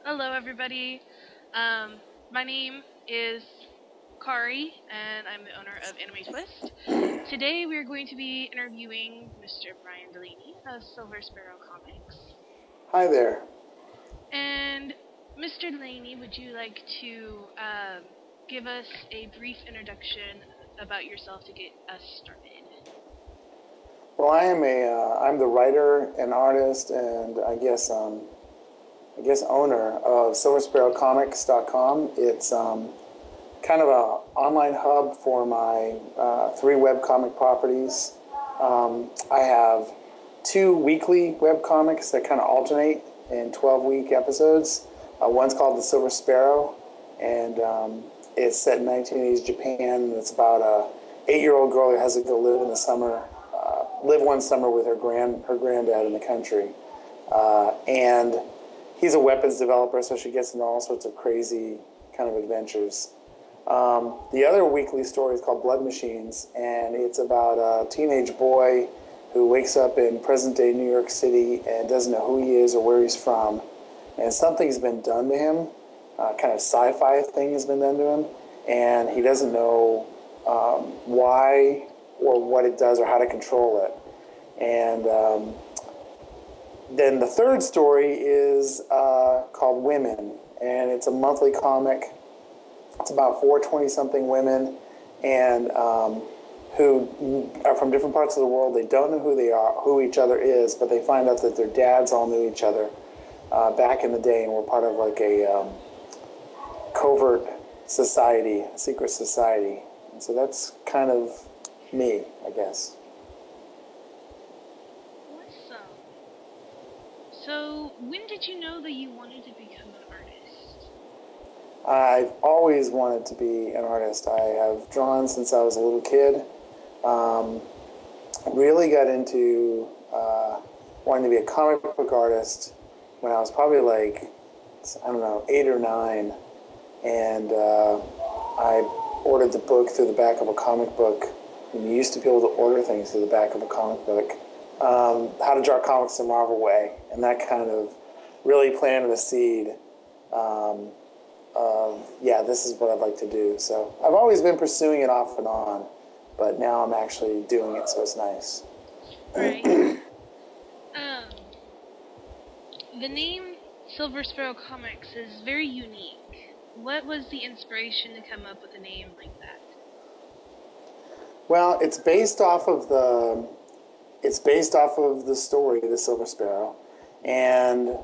Hello, everybody. Um, my name is Kari, and I'm the owner of Anime Twist. Today, we are going to be interviewing Mr. Brian Delaney of Silver Sparrow Comics. Hi there. And Mr. Delaney, would you like to give us a brief introduction about yourself to get us started? Well, I'm the writer and artist, and I guess owner of SilverSparrowComics.com. It's kind of an online hub for my three webcomic properties. I have two weekly webcomics that kind of alternate in 12-week episodes. One's called The Silver Sparrow, and it's set in 1980s Japan. And it's about a 8-year-old girl who has to go live one summer with her granddad in the country, and he's a weapons developer, so she gets into all sorts of crazy kind of adventures. The other weekly story is called Blood Machines, and it's about a teenage boy who wakes up in present-day New York City and doesn't know who he is or where he's from, and something's been done to him, kind of sci-fi thing has been done to him, and he doesn't know why or what it does or how to control it. And then the third story is called Women, and it's a monthly comic. It's about four 20-something women, and who are from different parts of the world. They don't know who they are, who each other is, but they find out that their dads all knew each other back in the day, and were part of like a covert society, secret society. And so that's kind of me, I guess. Awesome. So, when did you know that you wanted to become an artist? I've always wanted to be an artist. I have drawn since I was a little kid. Really got into wanting to be a comic book artist when I was probably like, I don't know, 8 or 9. And I ordered the book through the back of a comic book. And you used to be able to order things through the back of a comic book. How to Draw Comics the Marvel Way. And that kind of really planted a seed of, yeah, this is what I'd like to do. So I've always been pursuing it off and on, but now I'm actually doing it, so it's nice. Right. The name Silver Sparrow Comics is very unique. What was the inspiration to come up with a name like that? Well, it's based off of the story, The Silver Sparrow, and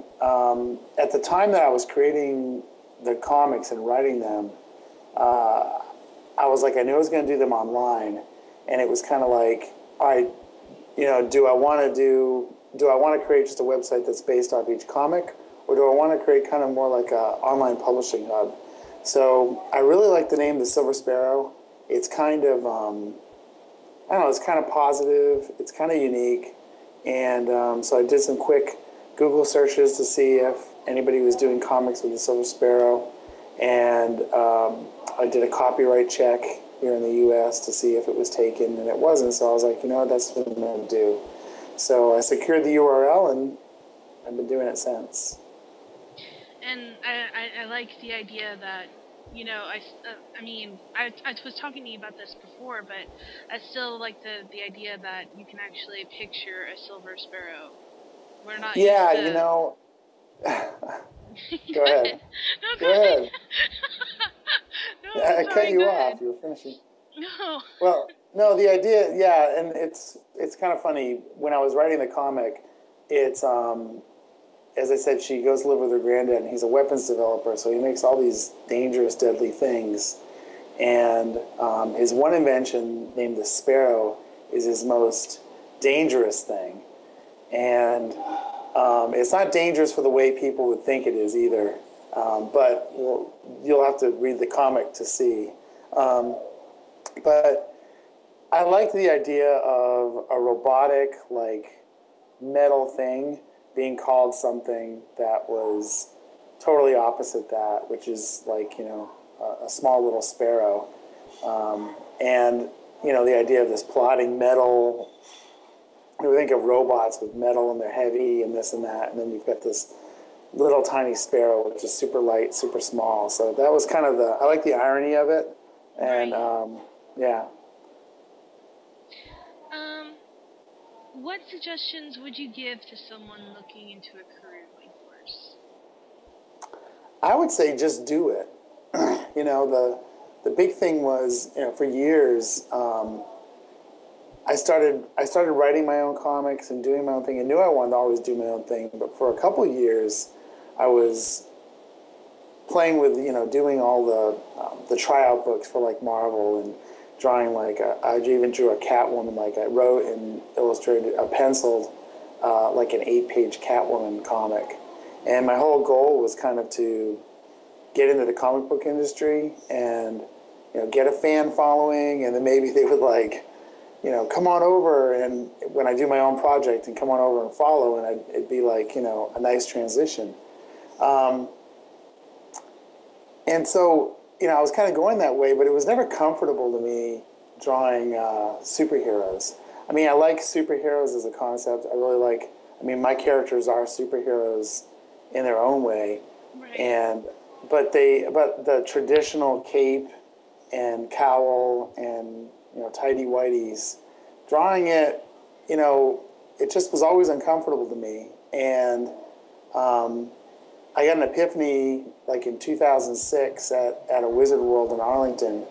at the time that I was creating the comics and writing them, I was like, I knew I was going to do them online, and it was kind of like, all right, do I want to create just a website that's based off each comic, or do I want to create kind of more like a online publishing hub? So I really like the name The Silver Sparrow. It's kind of I don't know, it's kind of positive, it's kind of unique, and so I did some quick Google searches to see if anybody was doing comics with the Silver Sparrow, and I did a copyright check here in the U.S. to see if it was taken, and it wasn't, so I was like, you know what, that's what I'm going to do. So I secured the URL, and I've been doing it since. And I like the idea that, I was talking to you about this before, but I still like the idea that you can actually picture a silver sparrow. We're not Yeah, used to... Go ahead. No, Go ahead. No, I sorry, cut you go off. ahead. You were finishing. No. Well, no, the idea, yeah, and it's kind of funny. When I was writing the comic, it's as I said, she goes to live with her granddad, and he's a weapons developer, so he makes all these dangerous, deadly things. And his one invention, named the Sparrow, is his most dangerous thing. And it's not dangerous for the way people would think it is either. But you'll have to read the comic to see. But I like the idea of a robotic, like, metal thing being called something that was totally opposite that, which is like, a small little sparrow. And, the idea of this plodding metal, we think of robots with metal and they're heavy and this and that, and then you've got this little tiny sparrow, which is super light, super small. So that was kind of I like the irony of it. And, Right. yeah. What suggestions would you give to someone looking into a career like yours? I would say just do it. The big thing was, for years, I started writing my own comics and doing my own thing. I knew I wanted to always do my own thing, but for a couple of years, I was playing with, doing all the tryout books for like Marvel and drawing like I even drew a Catwoman. Like I wrote and illustrated a penciled like an 8-page Catwoman comic, and my whole goal was kind of to get into the comic book industry and get a fan following, and then maybe they would like come on over and when I do my own project and come on over and follow, and it'd be like a nice transition. Um, and so I was kind of going that way, but it was never comfortable to me drawing superheroes. I mean, I like superheroes as a concept. I really like. I mean, my characters are superheroes in their own way, Right. and but the traditional cape and cowl and tidy whities, drawing it, it just was always uncomfortable to me. And I got an epiphany like in 2006 at a Wizard World in Arlington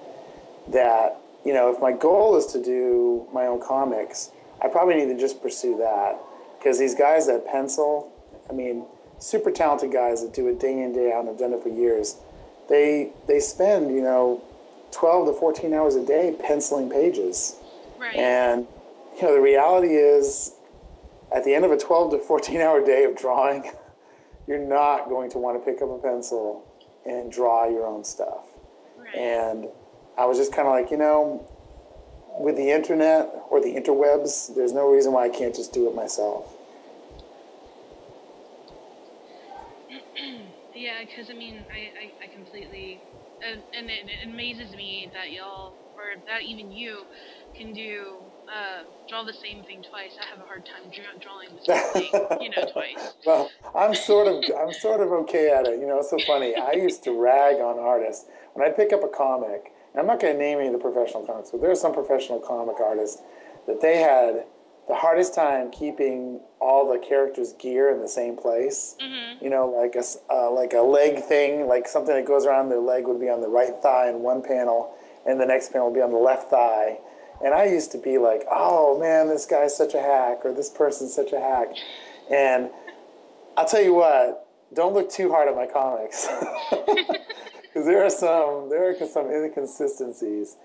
that if my goal is to do my own comics, I probably need to just pursue that, because these guys that pencil, I mean, super talented guys that do it day in day out and have done it for years. They spend 12 to 14 hours a day penciling pages. Right. And the reality is, at the end of a 12 to 14 hour day of drawing, you're not going to want to pick up a pencil and draw your own stuff. Right. And I was just kind of like, with the internet or the interwebs, there's no reason why I can't just do it myself. Yeah, because I mean, I completely, and it amazes me that y'all, or that even you, can draw the same thing twice. I have a hard time drawing the same thing, twice. Well, I'm sort of okay at it. It's so funny. I used to rag on artists when I pick up a comic. And I'm not going to name any of the professional comics, but there are some professional comic artists that they had the hardest time keeping all the characters' gear in the same place. Mm-hmm. Like a leg thing, like something that goes around their leg would be on the right thigh in one panel, and the next panel would be on the left thigh. And I used to be like, oh man, this guy's such a hack, or this person's such a hack. And I'll tell you what, don't look too hard at my comics. Because there are some inconsistencies.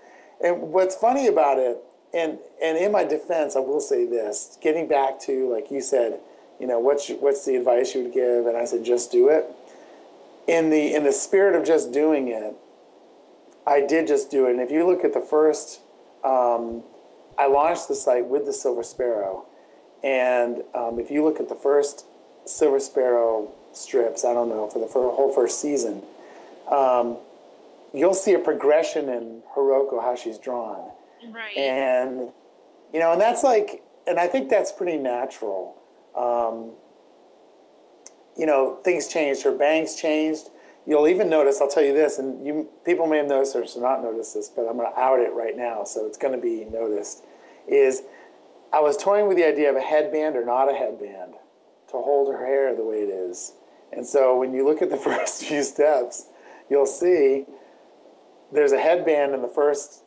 And what's funny about it, and in my defense, I will say this, getting back to, like you said, what's the advice you would give? And I said, just do it. In the spirit of just doing it, I did just do it. And if you look at the first, I launched the site with the Silver Sparrow. And if you look at the first Silver Sparrow strips, I don't know, for the whole first season, you'll see a progression in Hiroko, how she's drawn. Right. And, and that's like, and I think that's pretty natural. Things changed. Her bangs changed. You'll even notice, I'll tell you this, and people may have noticed this or not noticed this, but I'm going to out it right now, so it's going to be noticed, is I was toying with the idea of a headband or not a headband to hold her hair the way it is. And so when you look at the first few steps, you'll see there's a headband in the first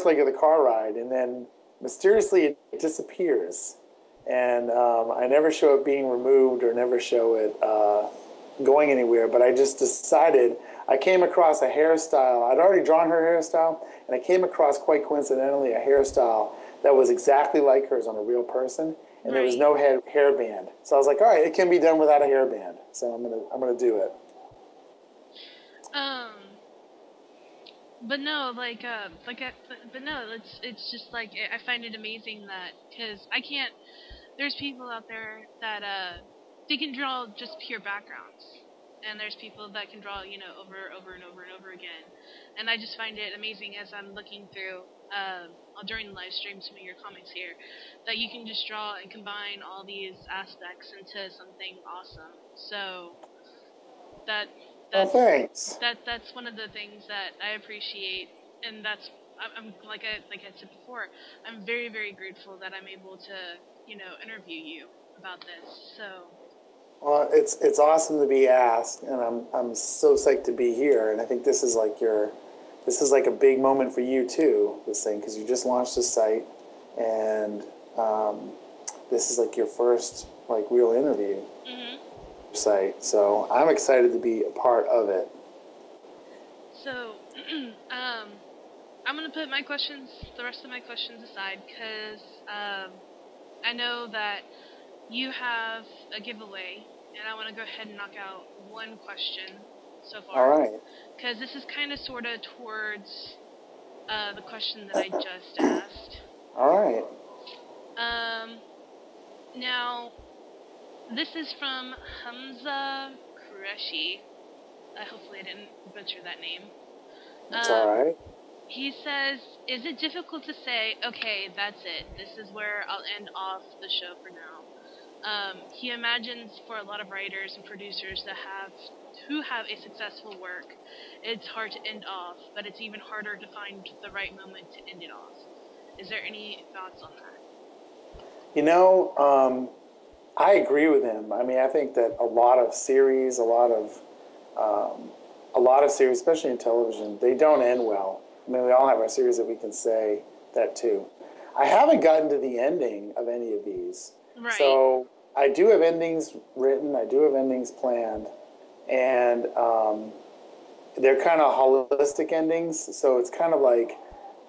leg of the car ride, and then mysteriously it disappears. And I never show it being removed or never show it going anywhere, but I just decided, I came across a hairstyle. I'd already drawn her hairstyle, and I came across, quite coincidentally, a hairstyle that was exactly like hers on a real person, and there was no hairband. So I was like, all right, it can be done without a hairband, so I'm gonna do it. But no, but no, it's just like, I find it amazing that, because I can't, there's people out there that, they can draw just pure backgrounds, and there's people that can draw, over and over and over again, and I just find it amazing as I'm looking through during the live stream some of your comics here, that you can just draw and combine all these aspects into something awesome. So that Oh, that's thanks. that's one of the things that I appreciate, and I'm like I said before, I'm very very grateful that I'm able to interview you about this. So Well, it's awesome to be asked, and I'm so psyched to be here. And I think this is like a big moment for you too. This thing, because you just launched the site, and this is like your first like real interview site. So I'm excited to be a part of it. so I'm gonna put the rest of my questions aside, because I know that you have a giveaway, and I want to go ahead and knock out one question so All far, right. because this is kind of sort of towards the question that I just asked. All right. Now, this is from Hamza Qureshi. Hopefully I didn't butcher that name. That's all right. He says, is it difficult to say, okay, that's it, this is where I'll end off the show for now? He imagines for a lot of writers and producers who have a successful work, it's hard to end off, but it's even harder to find the right moment to end it off. Is there any thoughts on that? You know, I agree with him. I mean, I think that a lot of series, especially in television, they don't end well. I mean, we all have our series that we can say that too. I haven't gotten to the ending of any of these. Right. So I do have endings written. I do have endings planned. And they're kind of holistic endings. So it's kind of like,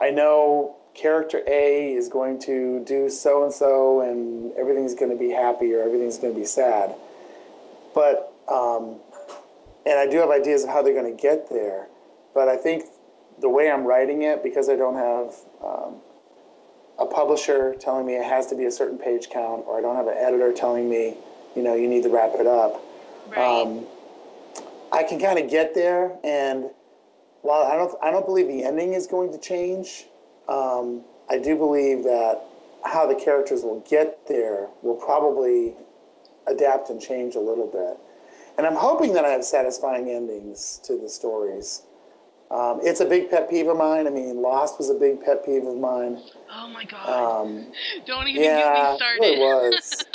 I know character A is going to do so and everything's going to be happy or everything's going to be sad. But, and I do have ideas of how they're going to get there. But I think the way I'm writing it, because I don't have a publisher telling me it has to be a certain page count, or I don't have an editor telling me, you know, you need to wrap it up. Right. I can kind of get there, and while I don't believe the ending is going to change, I do believe that how the characters will get there will probably adapt and change a little bit. And I'm hoping that I have satisfying endings to the stories. It's a big pet peeve of mine. I mean, Lost was a big pet peeve of mine. Oh my god. Don't even Yeah, get me started. it really was.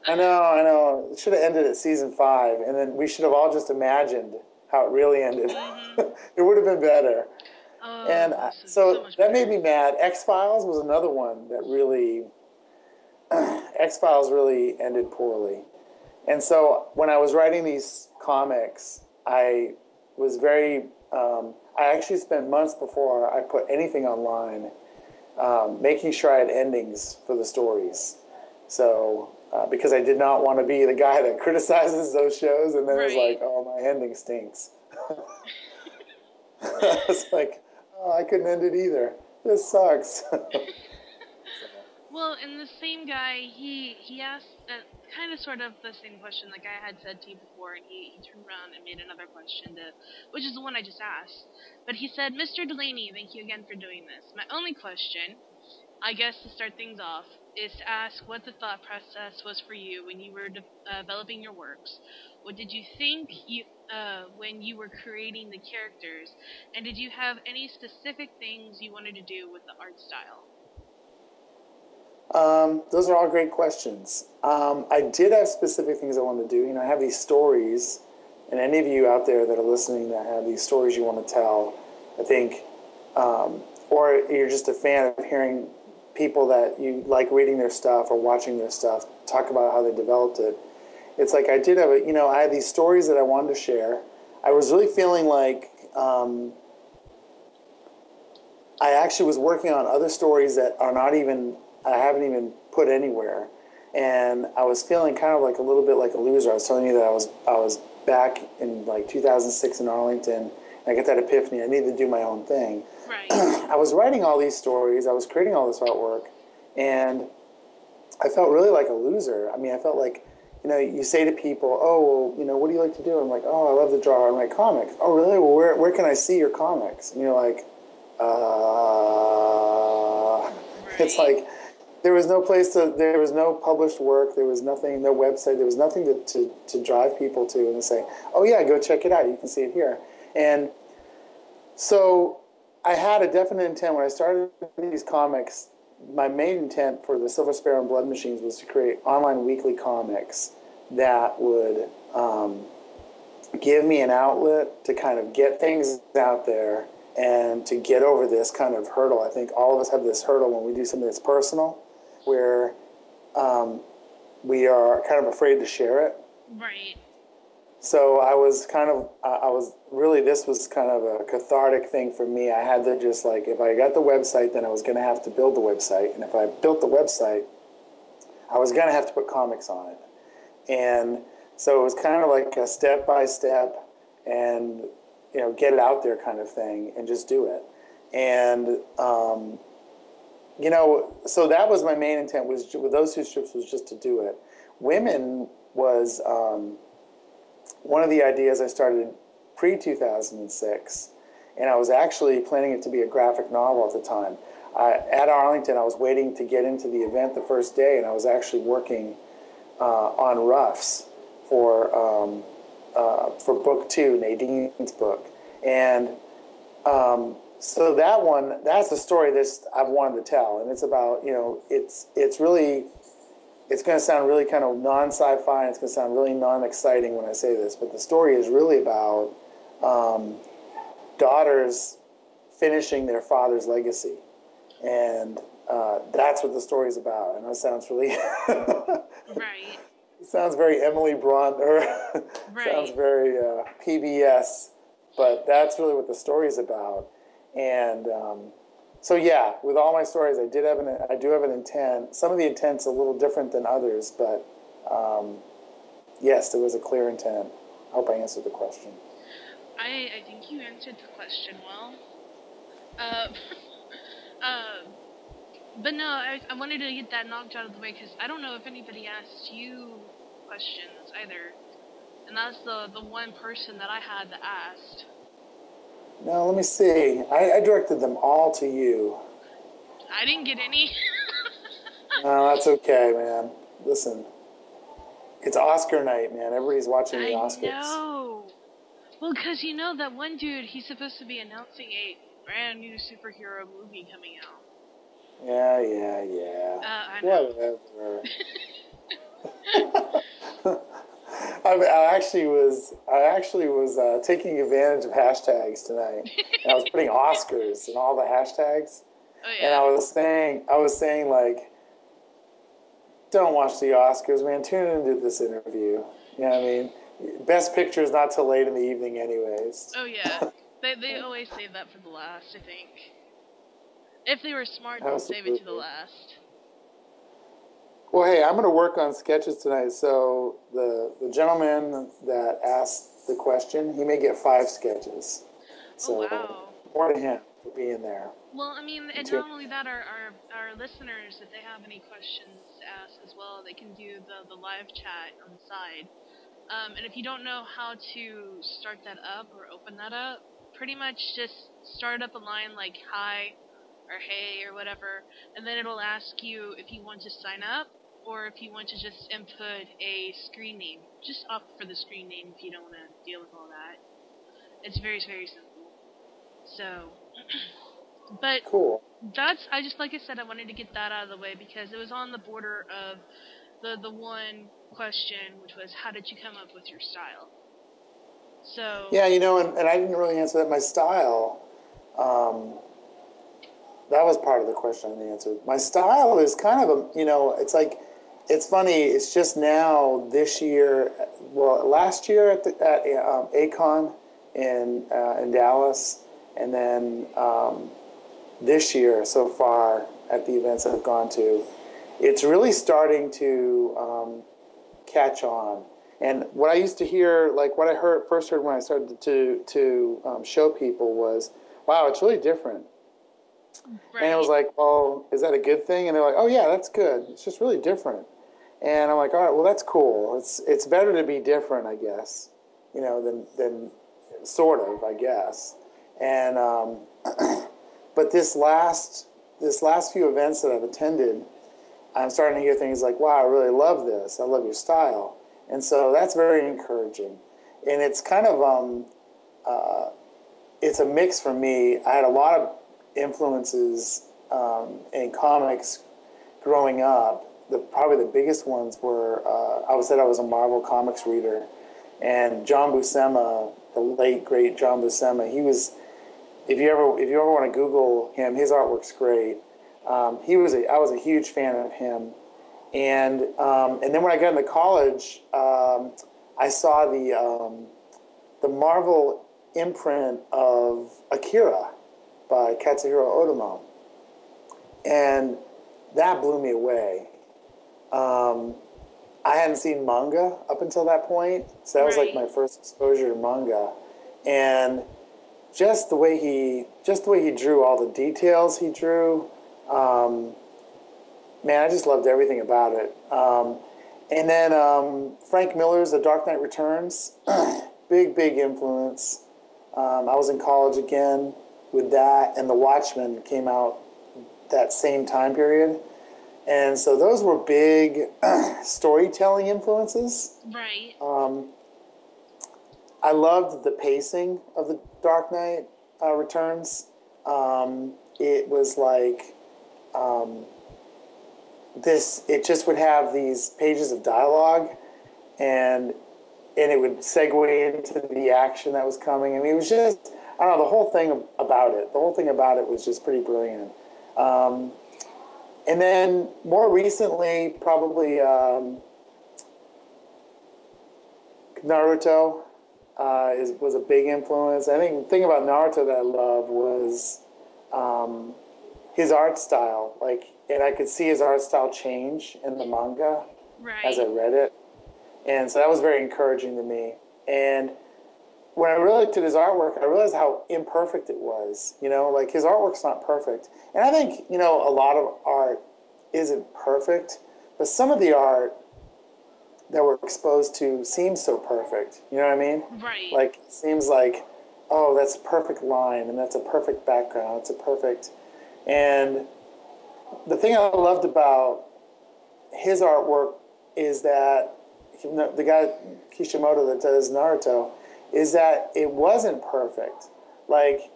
I know. It should have ended at season 5, and then we should have all just imagined how it really ended. It would have been better. Oh, And so that made me mad. X-Files was another one that really, X-Files really ended poorly. And so when I was writing these comics, I was very, I actually spent months before I put anything online, making sure I had endings for the stories. So, because I did not want to be the guy that criticizes those shows and then is like, oh, my ending stinks. I was like, oh, I couldn't end it either. This sucks. Well, and the same guy, he asked kind of sort of the same question like I had said to you before, and he turned around and made another question, which is the one I just asked. But he said, Mr. Delaney, thank you again for doing this. My only question, I guess to start things off, is to ask what the thought process was for you when you were developing your works. What did you think when you were creating the characters, and did you have any specific things you wanted to do with the art style? Those are all great questions. I did have specific things I wanted to do. You know, I have these stories, and any of you out there that are listening that have these stories you want to tell, I think, or you're just a fan of hearing people that you like reading their stuff or watching their stuff talk about how they developed it. It's like I did have I had these stories that I wanted to share. I was really feeling like I actually was working on other stories that are not even, I haven't even put anywhere. And I was feeling kind of like a little bit like a loser. I was telling you that I was back in like 2006 in Arlington. And I got that epiphany. I needed to do my own thing. Right. I was writing all these stories. I was creating all this artwork. And I felt really like a loser. I mean, I felt like, you say to people, oh, well, what do you like to do? I'm like, oh, I love to draw and write comics. Oh, really? Well, where can I see your comics? And you're like, It's like there was no there was no published work, there was nothing, no website, there was nothing to drive people to and say, oh yeah, go check it out, you can see it here. And so I had a definite intent when I started these comics. My main intent for the Silver Sparrow and Blood Machines was to create online weekly comics that would give me an outlet to kind of get things out there and to get over this kind of hurdle. I think all of us have this hurdle when we do something that's personal, where we are kind of afraid to share it. Right. So I was really, this was kind of a cathartic thing for me. I had to just like, if I got the website, then I was going to have to build the website. And if I built the website, I was going to have to put comics on it. And so it was kind of like a step-by-step and, you know, get it out there kind of thing and just do it. And, you know, so that was my main intent, was with those two strips, was just to do it. Women was one of the ideas I started pre-2006, and I was actually planning it to be a graphic novel at the time. At Arlington, I was waiting to get into the event the first day, and I was actually working on roughs for book 2, Nadine's book. And so that's the story that I've wanted to tell. And it's about, you know, it's going to sound really kind of non-sci-fi, and it's going to sound really non-exciting when I say this, but the story is really about daughters finishing their father's legacy. And that's what the story is about. I know it sounds really... Right. It sounds very Emily Brunt, or right. Sounds very PBS, but that's really what the story is about. And so yeah, with all my stories, I do have an intent. Some of the intent's a little different than others, but yes, there was a clear intent. I hope I answered the question. I think you answered the question well. But no, I wanted to get that knocked out of the way, because I don't know if anybody asked you questions either. And that's the one person that I had that asked. No, let me see. I directed them all to you. I didn't get any. No, that's okay, man. Listen, it's Oscar night, man. Everybody's watching the Oscars. I know. Well, because you know that one dude, he's supposed to be announcing a brand new superhero movie coming out. Yeah. I know. Whatever. I actually was taking advantage of hashtags tonight. And I was putting Oscars in all the hashtags. Oh, yeah. And I was saying like, don't watch the Oscars, man. Tune into this interview. You know what I mean? Best Picture is not till late in the evening anyways. Oh, yeah. They always save that for the last, I think. If they were smart, they'll save it to the last. Well, hey, I'm going to work on sketches tonight. So the gentleman that asked the question, he may get 5 sketches. So oh, wow. More to him for being there. Well, I mean, and not only that, our listeners, if they have any questions to ask as well, they can do the live chat on the side. And if you don't know how to start that up or open that up, pretty much just start up a line like hi or hey or whatever, and then it'll ask you if you want to sign up or if you want to just input a screen name. Just opt for the screen name if you don't want to deal with all that. It's very, very simple. So, but cool. That's, like I said, I wanted to get that out of the way because it was on the border of the one question, which was, how did you come up with your style? So... Yeah, you know, and I didn't really answer that. My style, that was part of the question I didn't answer. My style is kind of it's like, it's funny, it's just now, this year, well, last year at Acon in Dallas, and then this year so far at the events I've gone to, it's really starting to catch on. And what I used to hear, like what I first heard when I started to show people was, wow, it's really different. Right. And it was like, well, is that a good thing? And they're like, oh yeah, that's good. It's just really different. And I'm like, all right, well, that's cool. It's better to be different, I guess, than sort of, I guess. And but this last this last few events that I've attended, I'm starting to hear things like, wow, I really love this. I love your style. And so that's very encouraging. And it's kind of, it's a mix for me. I had a lot of influences in comics growing up. Probably the biggest ones were, I was a Marvel Comics reader. And John Buscema, the late, great John Buscema, he was, if you ever want to Google him, his artwork's great. I was a huge fan of him. And then when I got into college, I saw the Marvel imprint of Akira by Katsuhiro Otomo, and that blew me away. I hadn't seen manga up until that point, so that was like my first exposure to manga, and just the way he drew, all the details he drew. Man, I just loved everything about it. And then Frank Miller's The Dark Knight Returns, big influence. I was in college again with that, and The Watchmen came out that same time period. And so those were big storytelling influences. Right. I loved the pacing of The Dark Knight Returns. It was like... it just would have these pages of dialogue, and it would segue into the action that was coming. I mean, it was just, I don't know, the whole thing about it was just pretty brilliant. And then more recently, probably Naruto was a big influence. I think the thing about Naruto that I love was his art style, and I could see his art style change in the manga as I read it. And so that was very encouraging to me. And when I really looked at his artwork, I realized how imperfect it was. You know, like his artwork's not perfect. And I think, you know, a lot of art isn't perfect, but some of the art that we're exposed to seems so perfect. You know what I mean? Right. Like, it seems like, oh, that's a perfect line, and that's a perfect background. It's a perfect... And the thing I loved about his artwork is that the guy Kishimoto that does Naruto is that it wasn't perfect. Like,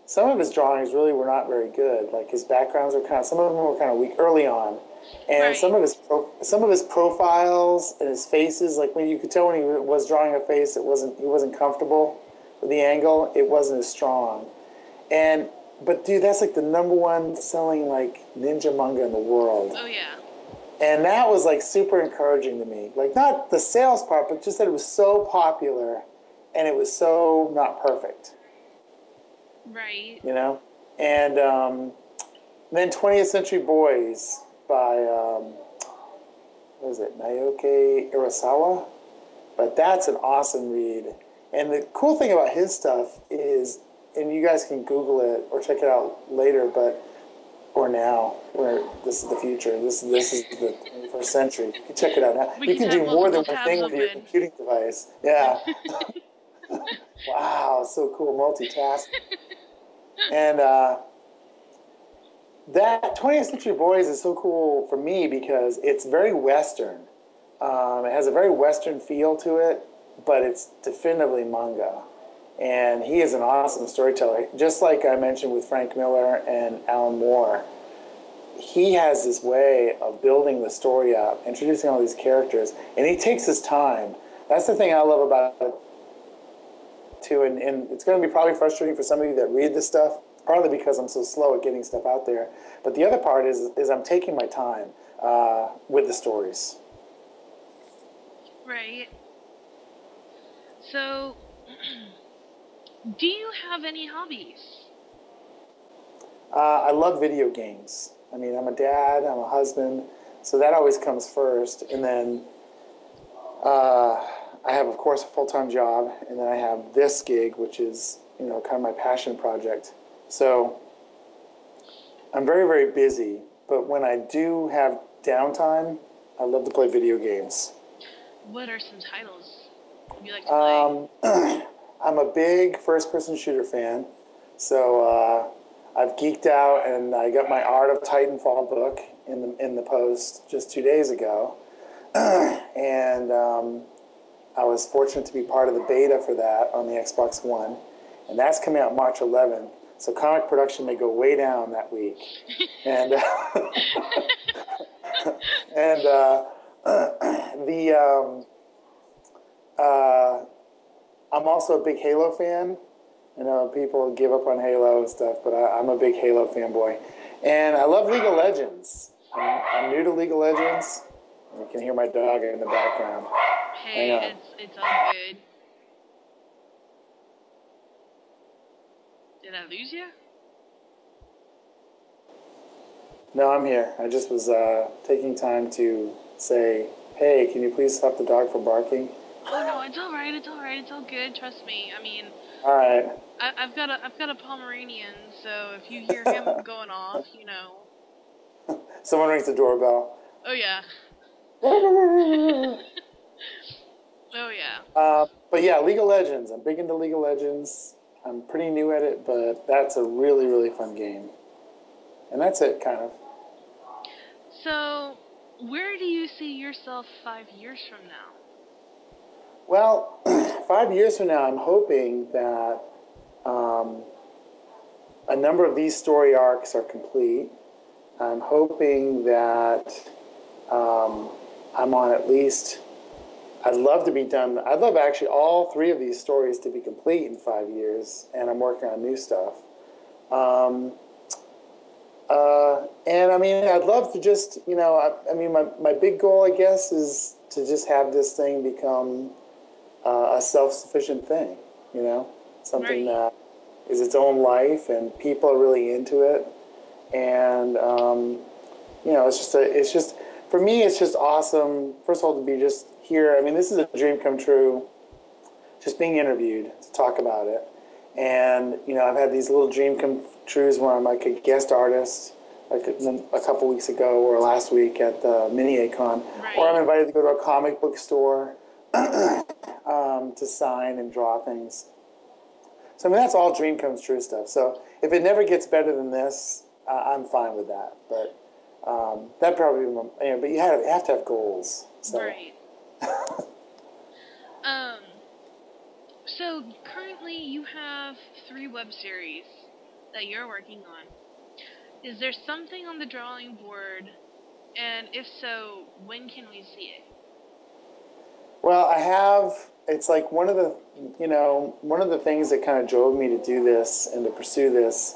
some of his drawings really were not very good. Like, his backgrounds were some of them were kind of weak early on, and some of his profiles and his faces, like when you could tell when he was drawing a face, he wasn't comfortable with the angle. It wasn't as strong, But dude, that's like the #1 selling like ninja manga in the world. Oh yeah. And that was like super encouraging to me. Like, not the sales part, but just that it was so popular and it was so not perfect. Right. You know? And then 20th Century Boys by what is it, Naoki Urasawa? But that's an awesome read. And the cool thing about his stuff is, and you guys can Google it or check it out later, or now, where this is the future. This is the 21st century. You can check it out now. You can do more than one thing with your computing device. Yeah. Wow, so cool, multitasking. And that 20th Century Boys is so cool for me because it's very Western. It has a very Western feel to it, but it's definitively manga. And he is an awesome storyteller. Just like I mentioned with Frank Miller and Alan Moore, he has this way of building the story up, introducing all these characters, and he takes his time. That's the thing I love about it, too. And it's going to be probably frustrating for some of you that read this stuff, partly because I'm so slow at getting stuff out there. But the other part is I'm taking my time with the stories. Right. So... do you have any hobbies? I love video games. I mean, I'm a dad, I'm a husband, so that always comes first. And then I have, of course, a full-time job, and then I have this gig, which is, you know, kind of my passion project. So I'm very, very busy, but when I do have downtime, I love to play video games. What are some titles you like to play? I'm a big first-person shooter fan, so I've geeked out, and I got my Art of Titanfall book in the post just 2 days ago, and I was fortunate to be part of the beta for that on the Xbox One, and that's coming out March 11th. So comic production may go way down that week, and and I'm also a big Halo fan. I know people give up on Halo and stuff, but I'm a big Halo fanboy. And I love League of Legends. I'm new to League of Legends. You can hear my dog in the background. Hey, it's all good. Did I lose you? No, I'm here. I just was taking time to say, hey, can you please stop the dog from barking? Oh no, it's all right. It's all right. It's all good. Trust me. I mean, all right. I've got a Pomeranian, so if you hear him going off, you know. Someone rings the doorbell. Oh yeah. Oh yeah. But yeah, League of Legends. I'm big into League of Legends. I'm pretty new at it, but that's a really, really fun game. And that's it, kind of. So, where do you see yourself 5 years from now? Well, 5 years from now, I'm hoping that a number of these story arcs are complete. I'm hoping that I'm on at least... I'd love to be done. I'd love actually all 3 of these stories to be complete in 5 years, and I'm working on new stuff. And I mean, I'd love to just, you know, I mean, my big goal, I guess, is to just have this thing become a self-sufficient thing, you know, something that is its own life and people are really into it. And, you know, it's just, for me, it's just awesome, first of all, to be just here. I mean, this is a dream come true, just being interviewed to talk about it. And, you know, I've had these little dream come trues where I'm like a guest artist, like a couple weeks ago or last week at the Mini-A-Con. Or I'm invited to go to a comic book store to sign and draw things. So, I mean, that's all dream comes true stuff. So, if it never gets better than this, I'm fine with that. But that probably, you know, but you have to have goals. So. Right. So currently you have 3 web series that you're working on. Is there something on the drawing board? And if so, when can we see it? Well, I have. It's like one of the things that kind of drove me to do this and to pursue this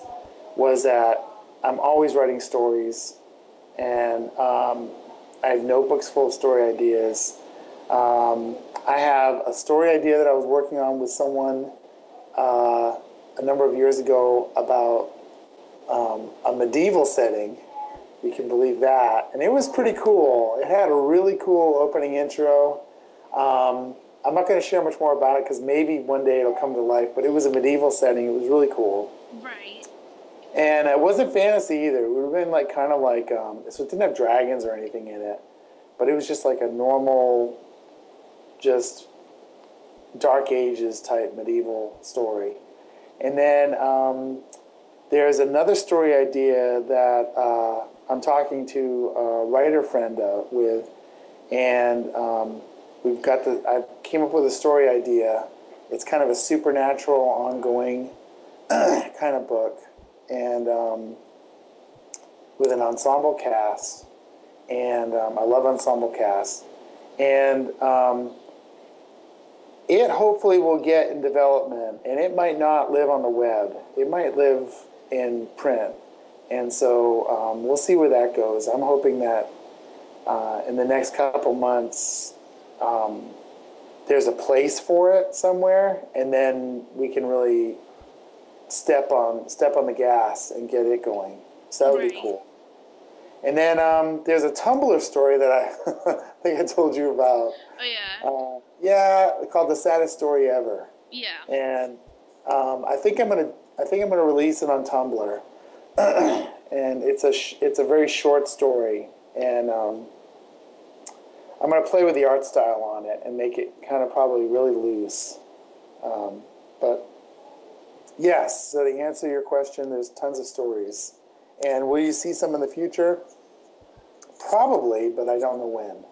was that I'm always writing stories, and I have notebooks full of story ideas. I have a story idea that I was working on with someone a number of years ago about a medieval setting. You can believe that. And it was pretty cool. It had a really cool opening intro. I'm not going to share much more about it because maybe one day it'll come to life, but it was a medieval setting. It was really cool. Right. And it wasn't fantasy either. We were in like kind of like, so it didn't have dragons or anything in it, but it was just like a normal, just Dark Ages type medieval story. And then there's another story idea that I'm talking to a writer friend with, and I came up with a story idea. It's kind of a supernatural, ongoing kind of book, and with an ensemble cast, and I love ensemble casts, and it hopefully will get in development, and it might not live on the web. It might live in print, and so we'll see where that goes. I'm hoping that in the next couple months there's a place for it somewhere, and then we can really step on the gas and get it going. So that would be cool. And then there's a Tumblr story that I think I told you about. Oh yeah. Yeah, called The Saddest Story Ever. Yeah. And I think I'm gonna release it on Tumblr. And it's a very short story, and I'm gonna play with the art style on it and make it kind of probably really loose. But Yes. So to answer your question, there's tons of stories. And will you see some in the future? Probably, but I don't know when.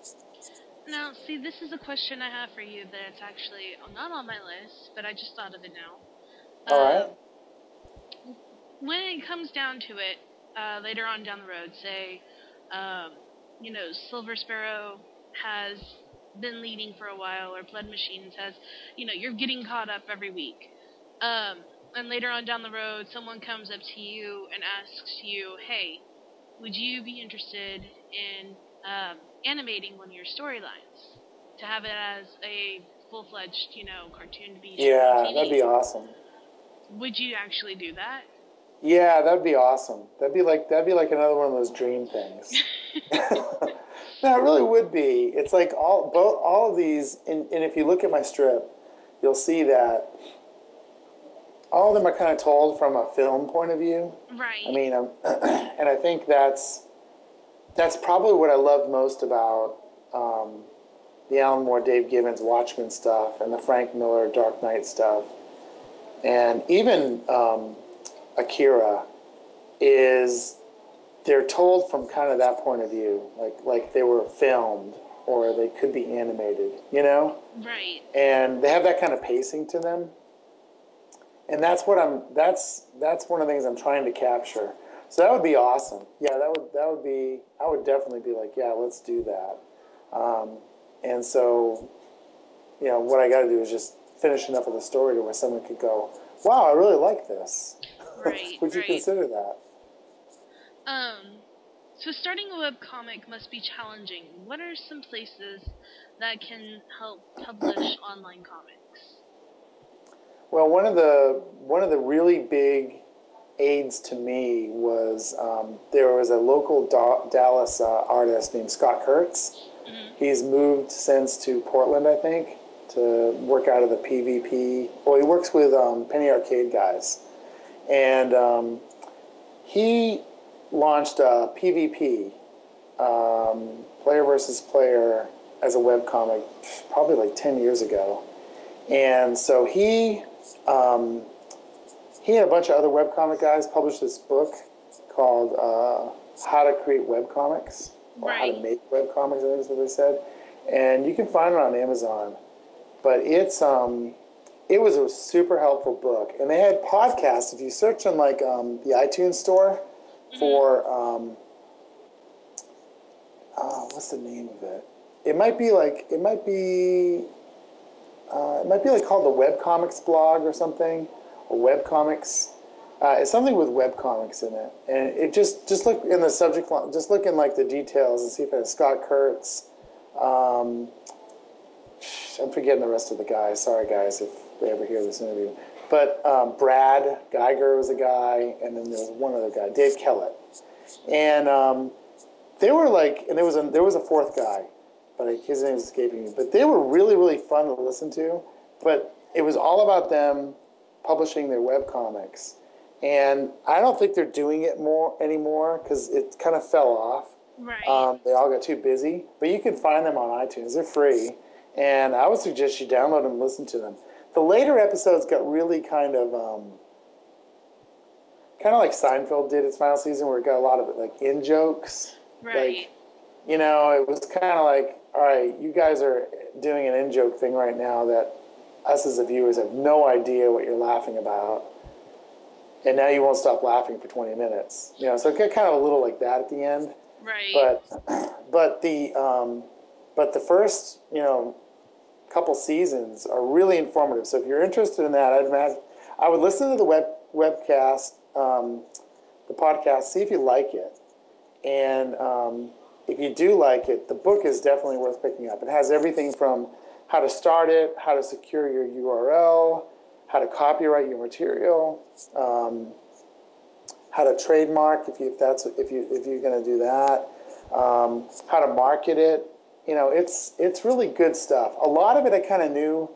Now, see, this is a question I have for you that's actually not on my list, but I just thought of it now. All right. When it comes down to it, later on down the road, say, Silver Sparrow has been leading for a while, or Blood Machines has, you're getting caught up every week. And later on down the road, someone comes up to you and asks you, hey, would you be interested in animating one of your storylines to have it as a full-fledged, cartoon to be shown on TV? That'd be awesome. Would you actually do that? Yeah, that'd be awesome. That'd be like another one of those dream things. No, it really would be. It's like all of these, and if you look at my strip, you'll see that all of them are kind of told from a film point of view. Right. I mean, and I think that's probably what I love most about the Alan Moore, Dave Gibbons Watchmen stuff, and the Frank Miller Dark Knight stuff, and even Akira, is they're told from kind of that point of view, like they were filmed or they could be animated, Right. And they have that kind of pacing to them, and that's one of the things I'm trying to capture. So that would be awesome. Yeah, that would be. I would definitely be like, yeah, let's do that. And so, what I got to do is just finish enough of the story to where someone could go, wow, I really like this. Right. Would you consider that? So starting a webcomic must be challenging. What are some places that can help publish online comics? Well, one of the really big aids to me was there was a local Dallas artist named Scott Kurtz. Mm-hmm. He's moved since to Portland, I think, to work out of the PvP. Well, he works with Penny Arcade guys. And he launched a PvP, player versus player, as a webcomic probably like 10 years ago. And so he and a bunch of other webcomic guys published this book called How to Create Webcomics, or How to Make Webcomics, I think is what they said. And you can find it on Amazon. But it was a super helpful book. And they had podcasts. If you search on like the iTunes store for, what's the name of it? It might be like called the Webcomics blog or something, or Webcomics. It's something with webcomics in it. And it just look in the subject line, just look in like the details and see if it has Scott Kurtz. I'm forgetting the rest of the guys. Sorry, guys, if they ever hear this interview. But Brad Geiger was a guy, and then there was one other guy, Dave Kellett. And they were like, and there was a fourth guy, but his name is escaping me. But they were really, really fun to listen to. But it was all about them publishing their webcomics. And I don't think they're doing it anymore because it kind of fell off. Right. They all got too busy. But you can find them on iTunes. They're free. And I would suggest you download them and listen to them. The later episodes got really kind of like Seinfeld did its final season, where it got a lot of like in-jokes. Right. Like, it was kind of like, all right, you guys are doing an in-joke thing right now that us as the viewers have no idea what you're laughing about. And now you won't stop laughing for 20 minutes. So it got kind of a little like that at the end. Right. But the first, couple seasons are really informative. So if you're interested in that, I would listen to the webcast, the podcast, see if you like it. And if you do like it, the book is definitely worth picking up. It has everything from how to start it, how to secure your URL, how to copyright your material, how to trademark if you're going to do that, how to market it. It's really good stuff. A lot of it I kind of knew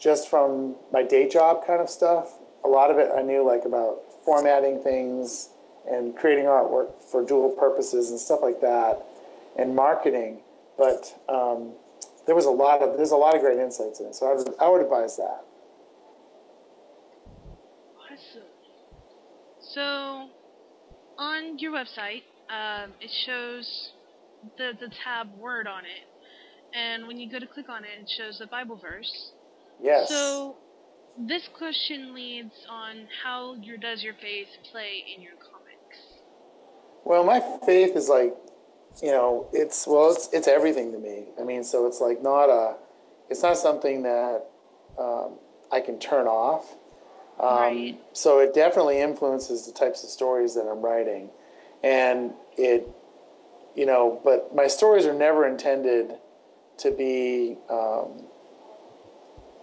just from my day job kind of stuff. A lot of it I knew like about formatting things and creating artwork for dual purposes and stuff like that, and marketing. But there's a lot of great insights in it. So I would advise that. Awesome. So, on your website, it shows the tab word on it, and when you go to click on it, it shows the Bible verse. Yes. So, this question leads on how does your faith play in your comics? Well, my faith is like, it's everything to me. I mean, so it's like it's not something that I can turn off. Right. So it definitely influences the types of stories that I'm writing, and but my stories are never intended to be.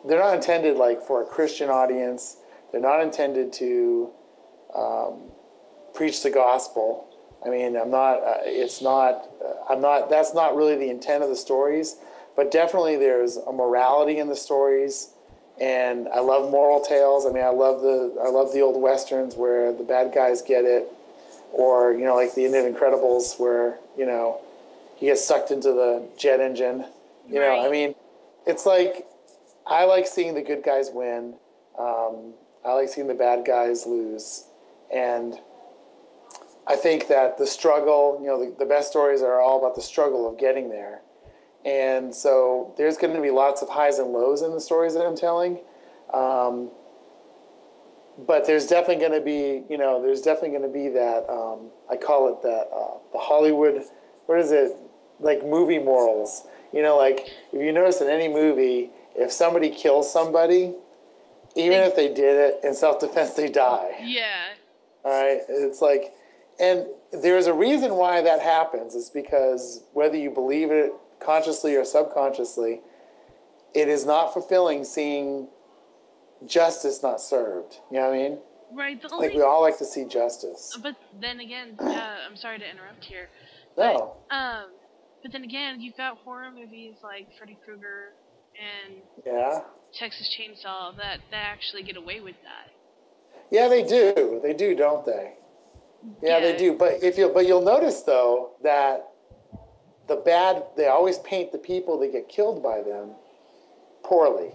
They're not intended like for a Christian audience. They're not intended to preach the gospel. I mean, I'm not. It's not. I'm not. That's not really the intent of the stories. But definitely, there's a morality in the stories, and I love moral tales. I mean, I love the old westerns where the bad guys get it, or like the Indian Incredibles where he gets sucked into the jet engine. I mean, it's like I like seeing the good guys win. I like seeing the bad guys lose, and I think that the struggle, the best stories are all about the struggle of getting there. And so there's going to be lots of highs and lows in the stories that I'm telling. But there's definitely going to be, that, I call it that, the Hollywood, what is it? Like movie morals. Like if you notice in any movie, if somebody kills somebody, even if they did it in self-defense, they die. Yeah. All right. It's like, and there's a reason why that happens. It's because whether you believe it consciously or subconsciously, it is not fulfilling seeing justice not served. You know what I mean? Right. We all like to see justice. But then again, I'm sorry to interrupt here. No. But then again, you've got horror movies like Freddy Krueger and Texas Chainsaw that actually get away with that. Yeah, they do. They do, don't they? Yeah, they do. But you'll notice though that they always paint the people that get killed by them poorly.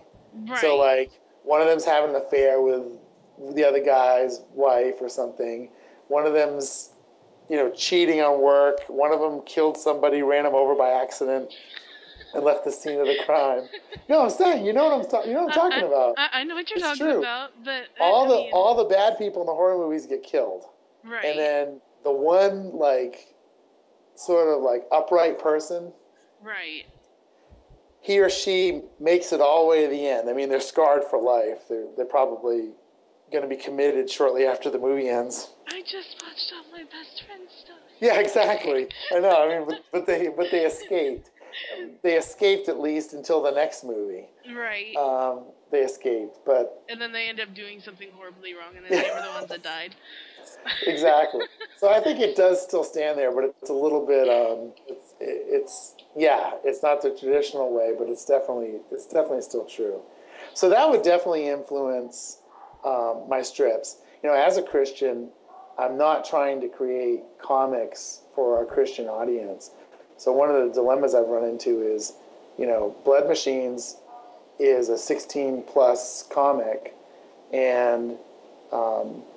Right. So like one of them's having an affair with the other guy's wife or something. One of them's cheating on work. One of them killed somebody, ran him over by accident, and left the scene of the crime. No, I'm saying, you know what I'm talking about. I know what you're talking about, but all the bad people in the horror movies get killed. Right. And then the one sort of upright person, right, he or she makes it all the way to the end. I mean, they're scarred for life. They're probably going to be committed shortly after the movie ends. I just watched all my best friend's stuff. Yeah, exactly. I know. I mean, but they escaped. They escaped at least until the next movie. Right. They escaped, but and then they end up doing something horribly wrong, and then they were the ones that died. Exactly. So I think it does still stand there, but it's a little bit. It's not the traditional way, but it's definitely still true. So that would definitely influence my strips. As a Christian, I'm not trying to create comics for a Christian audience. So one of the dilemmas I've run into is, Blood Machines is a 16 plus comic, and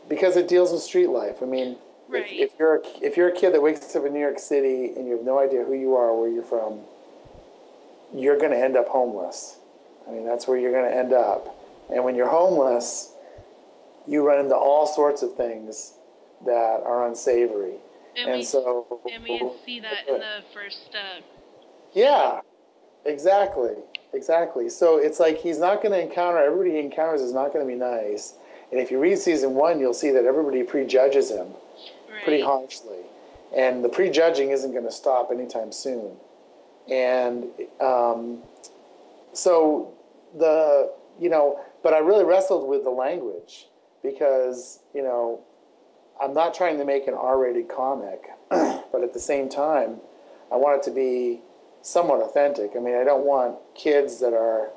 because it deals with street life. I mean, right. if you're a kid that wakes up in New York City and you have no idea who you are or where you're from, you're going to end up homeless. I mean, that's where you're going to end up. And when you're homeless, you run into all sorts of things that are unsavory. And we see that in the first. Yeah, exactly. So it's like he's not going to everybody he encounters is not going to be nice. And if you read season 1, you'll see that everybody prejudges him pretty harshly. And the prejudging isn't going to stop anytime soon. And but I really wrestled with the language because, I'm not trying to make an R-rated comic, but at the same time, I want it to be somewhat authentic. I mean, I don't want kids that are,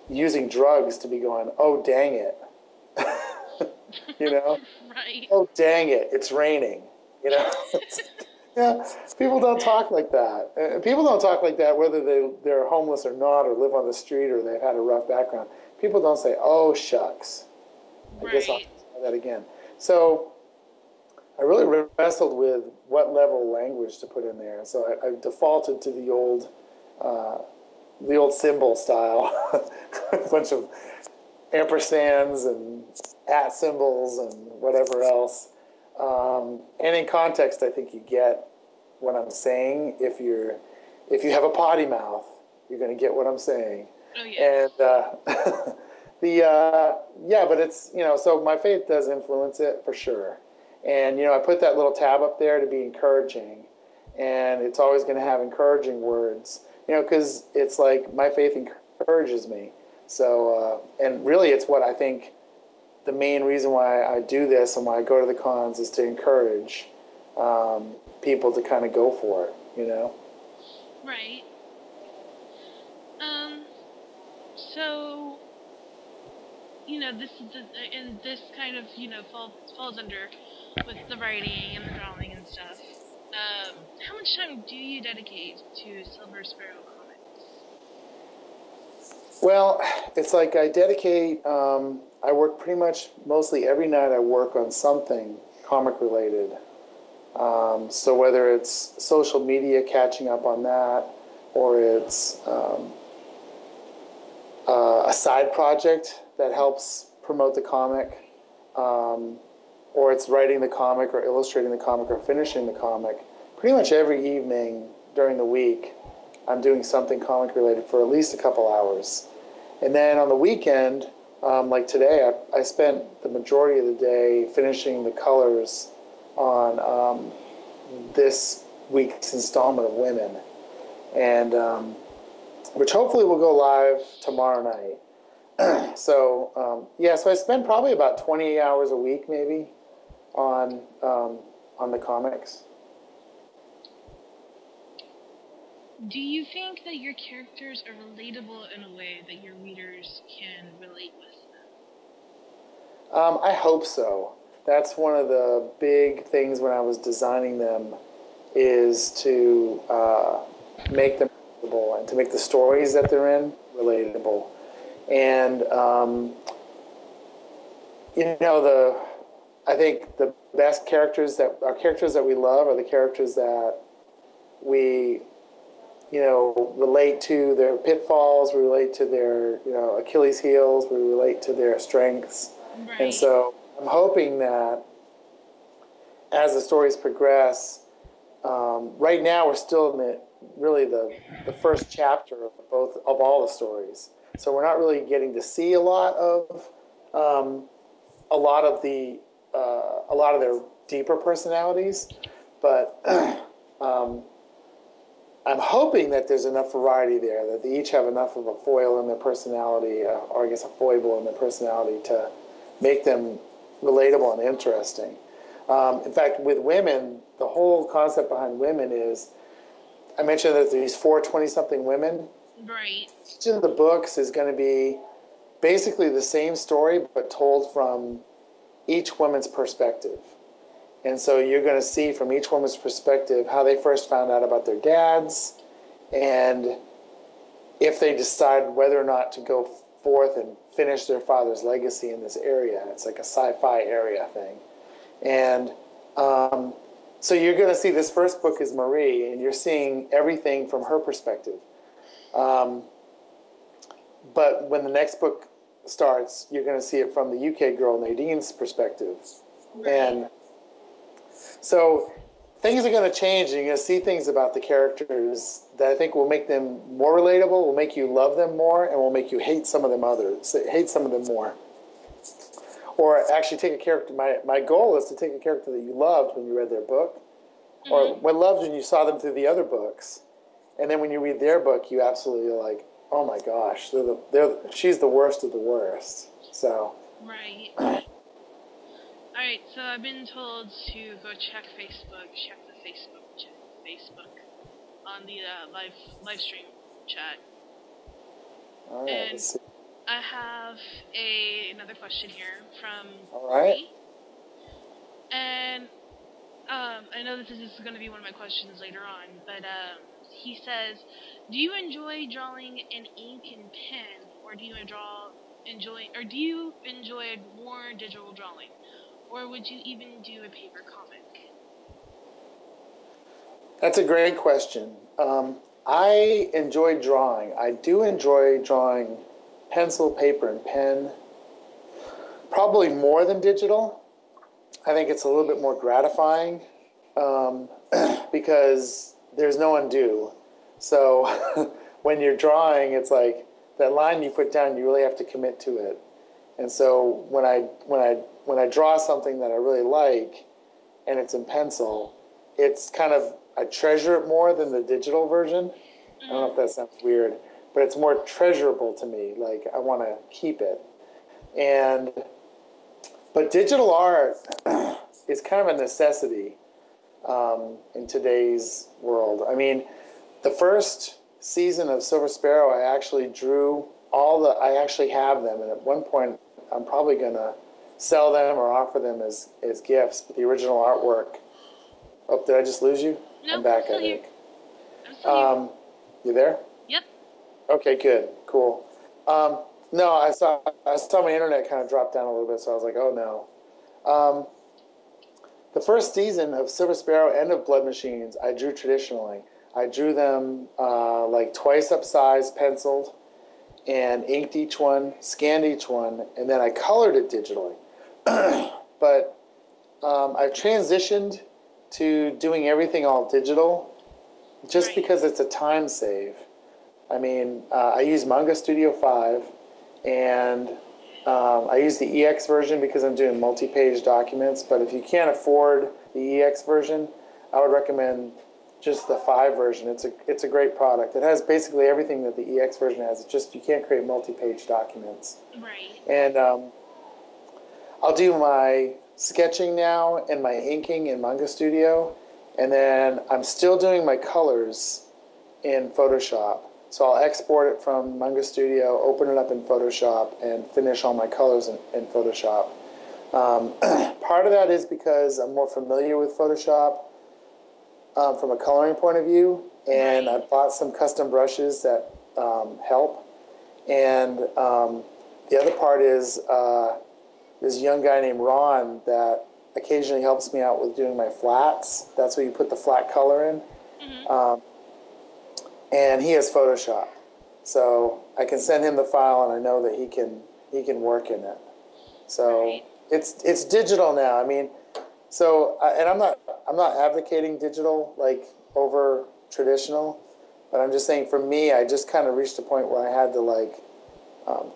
using drugs to be going, oh, dang it. Right. Oh, dang it, it's raining. Yeah, people don't talk like that. People don't talk like that whether they're homeless or not, or live on the street, or they've had a rough background. People don't say, "Oh shucks." I guess I'll Right. try that again. So I really wrestled with what level of language to put in there. So I defaulted to the old symbol style, a bunch of ampersands and at symbols and whatever else. And in context, I think you get what I'm saying. If you have a potty mouth, you're going to get what I'm saying. Oh yeah. And yeah, but it's so my faith does influence it for sure. And I put that little tab up there to be encouraging, and it's always going to have encouraging words. Because it's like my faith encourages me. So and really, it's what I think the main reason why I do this and why I go to the cons is to encourage people to kind of go for it. Right. Um. So this is and this kind of falls under with the writing and the drawing and stuff. How much time do you dedicate to Silver Sparrow Comics? Well, it's like I dedicate. I work pretty much mostly every night. I work on something comic related. So whether it's social media, catching up on that, or it's a side project that helps promote the comic, or it's writing the comic or illustrating the comic or finishing the comic. Pretty much every evening during the week, I'm doing something comic related for at least a couple hours. And then on the weekend, like today, I spent the majority of the day finishing the colors on this week's installment of Women, and which hopefully will go live tomorrow night. So yeah, so I spend probably about 28 hours a week, maybe, on the comics. Do you think that your characters are relatable in a way that your readers can relate with them? I hope so. That's one of the big things when I was designing them, is to make them relatable and to make the stories that they're in relatable. And I think the best characters that we love are the characters that we relate to their pitfalls, we relate to their Achilles heels, we relate to their strengths. Right. And so I'm hoping that as the stories progress, right now we're still in the first chapter of all the stories. So we're not really getting to see a lot of their deeper personalities, but I'm hoping that there's enough variety there, that they each have enough of a foil in their personality, or I guess a foible in their personality, to make them relatable and interesting. In fact, with Women, the whole concept behind Women is, I mentioned that these 420-something women. Right. Each of the books is going to be basically the same story, but told from each woman's perspective. And so you're going to see from each woman's perspective how they first found out about their dads, and if they decide whether or not to go forth and finish their father's legacy in this area. It's like a sci-fi area thing. And so you're going to see this first book is Marie, and you're seeing everything from her perspective. But when the next book starts, you're going to see it from the UK girl Nadine's perspective. Right. And so things are going to change, and you're going to see things about the characters that I think will make them more relatable, will make you love them more, and will make you hate some of them more. Or actually take a character, my goal is to take a character that you loved when you read their book, or when loved when you saw them through the other books, and then when you read their book, you absolutely are like, oh my gosh, she's the worst of the worst. So. Right. Alright, so I've been told to go check Facebook on the live stream chat. All right, and let's see. I have another question here from All right. Bree. And I know this is going to be one of my questions later on, but he says, "Do you enjoy drawing in ink and pen, or do you enjoy more digital drawing, or would you even do a paper comic?" That's a great question. I enjoy drawing. I do enjoy drawing pencil, paper, and pen, probably more than digital. I think it's a little bit more gratifying um, because there's no undo. So when you're drawing, it's like that line you put down, you really have to commit to it. And so when I draw something that I really like and it's in pencil, it's kind of I treasure it more than the digital version. I don't know if that sounds weird, but it's more treasurable to me. Like I want to keep it. And but digital art is kind of a necessity in today's world. I mean, the first season of Silver Sparrow, I actually drew I actually have them, and at one point, I'm probably going to sell them or offer them as gifts. But the original artwork. Oh, did I just lose you? No, I'm back, I'm still I think. here. I'm still here. You there? Yep. Okay, good, cool. No, I saw my internet kind of drop down a little bit, so I was like, oh no. The first season of Silver Sparrow and of Blood Machines, I drew traditionally. I drew them like twice upsized, penciled, and inked each one, scanned each one, and then I colored it digitally. But I've transitioned to doing everything all digital just because it's a time save. I mean, I use Manga Studio 5, and I use the EX version because I'm doing multi-page documents, but if you can't afford the EX version, I would recommend just the 5 version. It's a great product. It has basically everything that the EX version has. It's just you can't create multi-page documents. Right. And I'll do my sketching now and my inking in Manga Studio, and then I'm still doing my colors in Photoshop. So I'll export it from Manga Studio, open it up in Photoshop, and finish all my colors in Photoshop. Part of that is because I'm more familiar with Photoshop from a coloring point of view, and I've bought some custom brushes that help. And the other part is this young guy named Ron that occasionally helps me out with doing my flats. That's where you put the flat color in. And he has Photoshop, so I can send him the file, and I know that he can work in it. So it's digital now. I mean, so and I'm not advocating digital like over traditional, but I'm just saying for me, I just kind of reached a point where I had to like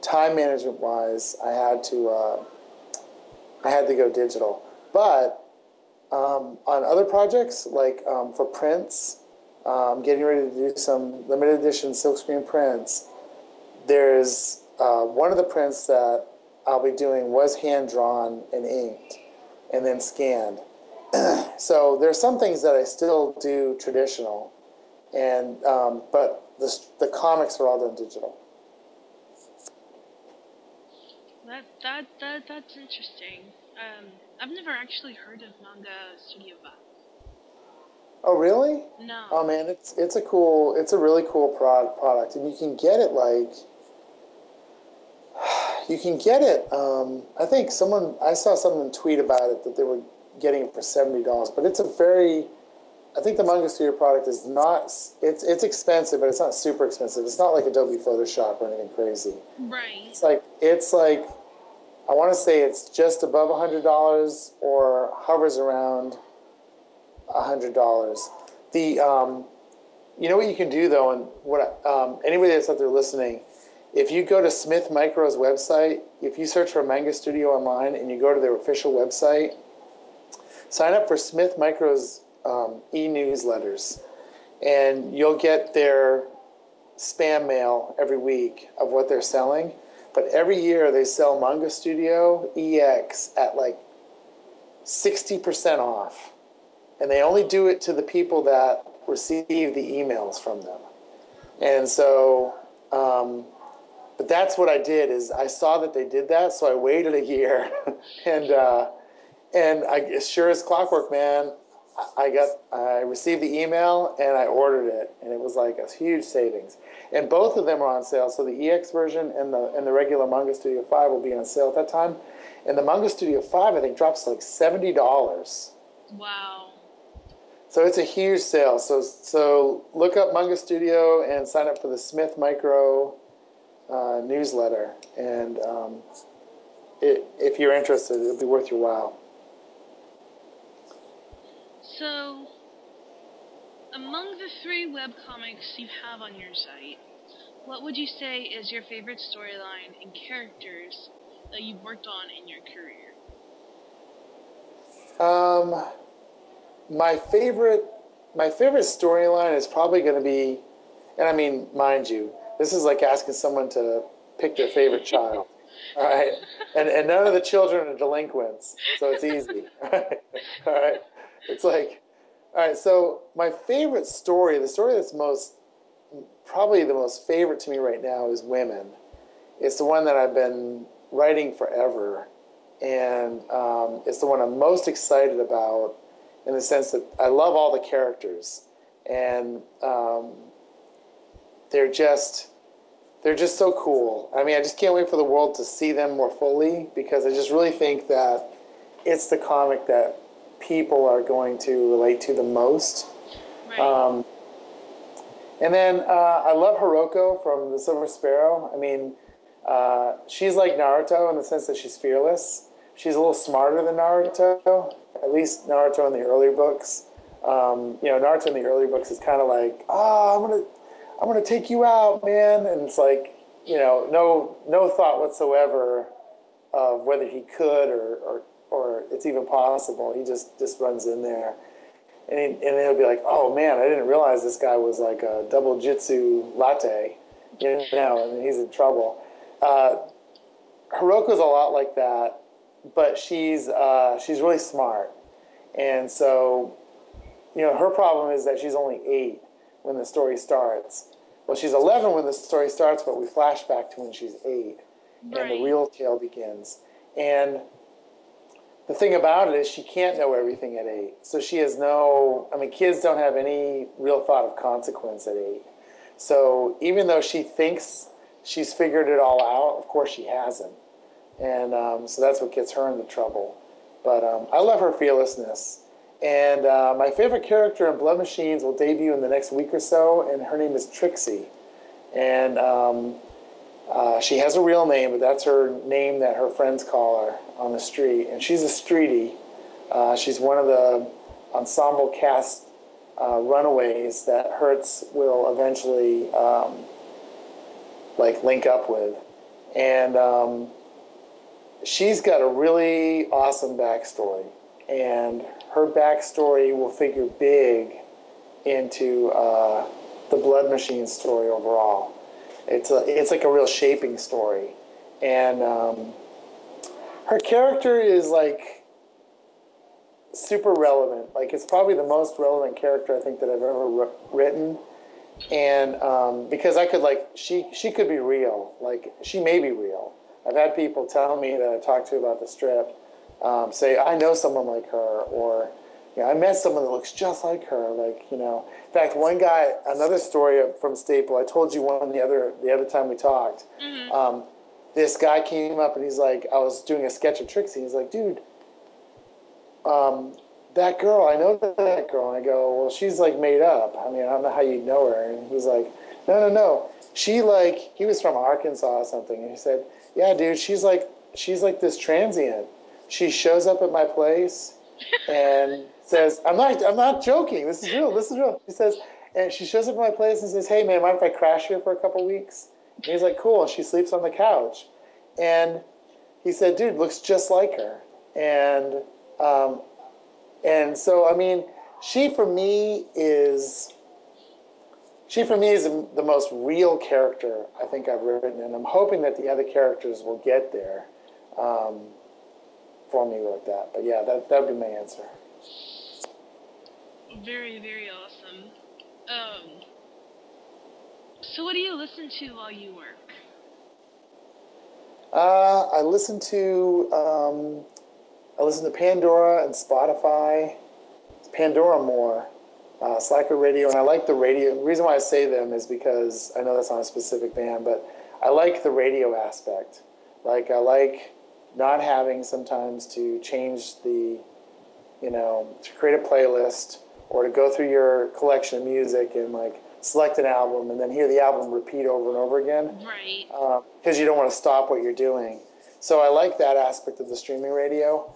time management wise, I had to go digital. But on other projects like for prints. Getting ready to do some limited edition silkscreen prints. There's one of the prints that I'll be doing was hand-drawn and inked and then scanned. So there's some things that I still do traditional, and but the comics are all done digital. That's interesting. I've never actually heard of Manga Studio 5. Oh really? No. Oh man, it's a really cool product, and you can get it like I think I saw someone tweet about it that they were getting it for $70, but I think the Manga Studio product is not it's expensive, but it's not super expensive. It's not like Adobe Photoshop or anything crazy. Right. It's like I want to say it's just above $100 or hovers around $100. You know what you can do though, and what anybody that's out there listening, if you go to Smith Micro's website, if you search for Manga Studio online and you go to their official website, sign up for Smith Micro's e-newsletters, and you'll get their spam mail every week of what they're selling. But every year they sell Manga Studio EX at like 60% off. And they only do it to the people that receive the emails from them. And so, but that's what I did is I saw that they did that, so I waited a year. And I, sure as clockwork, man, I received the email and I ordered it, and it was like a huge savings. And both of them are on sale. So the EX version and the regular Manga Studio 5 will be on sale at that time. And the Manga Studio 5, I think, drops to like $70. Wow. So it's a huge sale. So look up Manga Studio and sign up for the Smith Micro newsletter. And if you're interested, it'll be worth your while. So, among the 3 webcomics you have on your site, what would you say is your favorite storyline and characters that you've worked on in your career? My favorite storyline is probably going to be, and I mean, mind you, this is like asking someone to pick their favorite child. All right, and none of the children are delinquents, so it's easy. All right, it's like, all right. So my favorite story, the story that's probably the most favorite to me right now, is Women. It's the one that I've been writing forever, and it's the one I'm most excited about, in the sense that I love all the characters, and they're just so cool. I mean, I just can't wait for the world to see them more fully, because I just really think that it's the comic that people are going to relate to the most. Right. And then I love Hiroko from the Silver Sparrow. I mean, she's like Naruto in the sense that she's fearless. She's a little smarter than Naruto, at least Naruto in the earlier books. Naruto in the earlier books is kind of like, I'm gonna take you out, man, and it's like, no thought whatsoever of whether he could or it's even possible. He just runs in there, and he'll be like, oh man, I didn't realize this guy was like a double jitsu latte, and he's in trouble. Hiroko's a lot like that, but she's really smart, and so her problem is that she's only 8 when the story starts. Well, she's 11 when the story starts, but we flash back to when she's 8, and the real tale begins. And the thing about it is she can't know everything at 8. So she has kids don't have any real thought of consequence at 8. So even though she thinks she's figured it all out, of course she hasn't. And so that's what gets her into trouble. But I love her fearlessness. And my favorite character in Blood Machines will debut in the next week or so, and her name is Trixie. And she has a real name, but that's her name that her friends call her on the street. And she's a streetie. She's one of the ensemble cast runaways that Hertz will eventually link up with. And she's got a really awesome backstory. And her backstory will figure big into the Blood Machine story overall. It's like a real shaping story, and her character is like super relevant. Like, it's probably the most relevant character I think that I've ever written, and because I could she could be real. Like, she may be real. I've had people tell me that I talked to about the strip. Say, I know someone like her, or I met someone that looks just like her. In fact, one guy, another story from Staple, I told you one the other time we talked. Mm-hmm. This guy came up and he's like, I was doing a sketch of Trixie. He's like, dude, that girl, I know that girl. And I go, well, she's like made up. I mean, I don't know how you know her. And he's like, no. He was from Arkansas or something. And he said, yeah, dude, she's like this transient. She shows up at my place and says, I'm not joking. This is real. She says, and she shows up at my place and says, hey man, mind if I crash here for a couple weeks? And he's like, cool. And she sleeps on the couch. And he said, dude, looks just like her. And so, I mean, she for me is the most real character I think I've written, and I'm hoping that the other characters will get there for me like that. But yeah, that would be my answer. Very, very awesome. So what do you listen to while you work? I listen to Pandora and Spotify. Pandora more, Slacker Radio, and I like the radio. The reason why I say them is because I know that's not a specific band, but I like the radio aspect. Like, I like not having sometimes to change the, to create a playlist or to go through your collection of music and like select an album and then hear the album repeat over and over again. Right. Because you don't want to stop what you're doing. So I like that aspect of the streaming radio.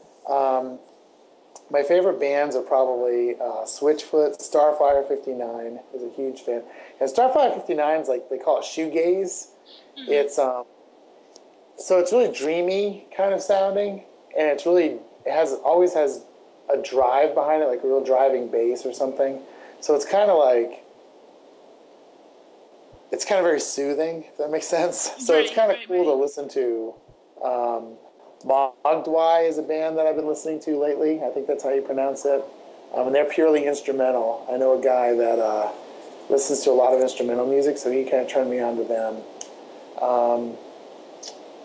My favorite bands are probably Switchfoot. Starfire 59 is a huge fan. And Starfire 59 is like, they call it shoegaze. Mm-hmm. It's so it's really dreamy kind of sounding, and it's really always has a drive behind it, like a real driving bass or something. So it's kind of like very soothing, if that makes sense. So it's kind of cool to listen to. Mogwai is a band that I've been listening to lately. I think that's how you pronounce it. And they're purely instrumental. I know a guy that listens to a lot of instrumental music, so he kind of turned me on to them.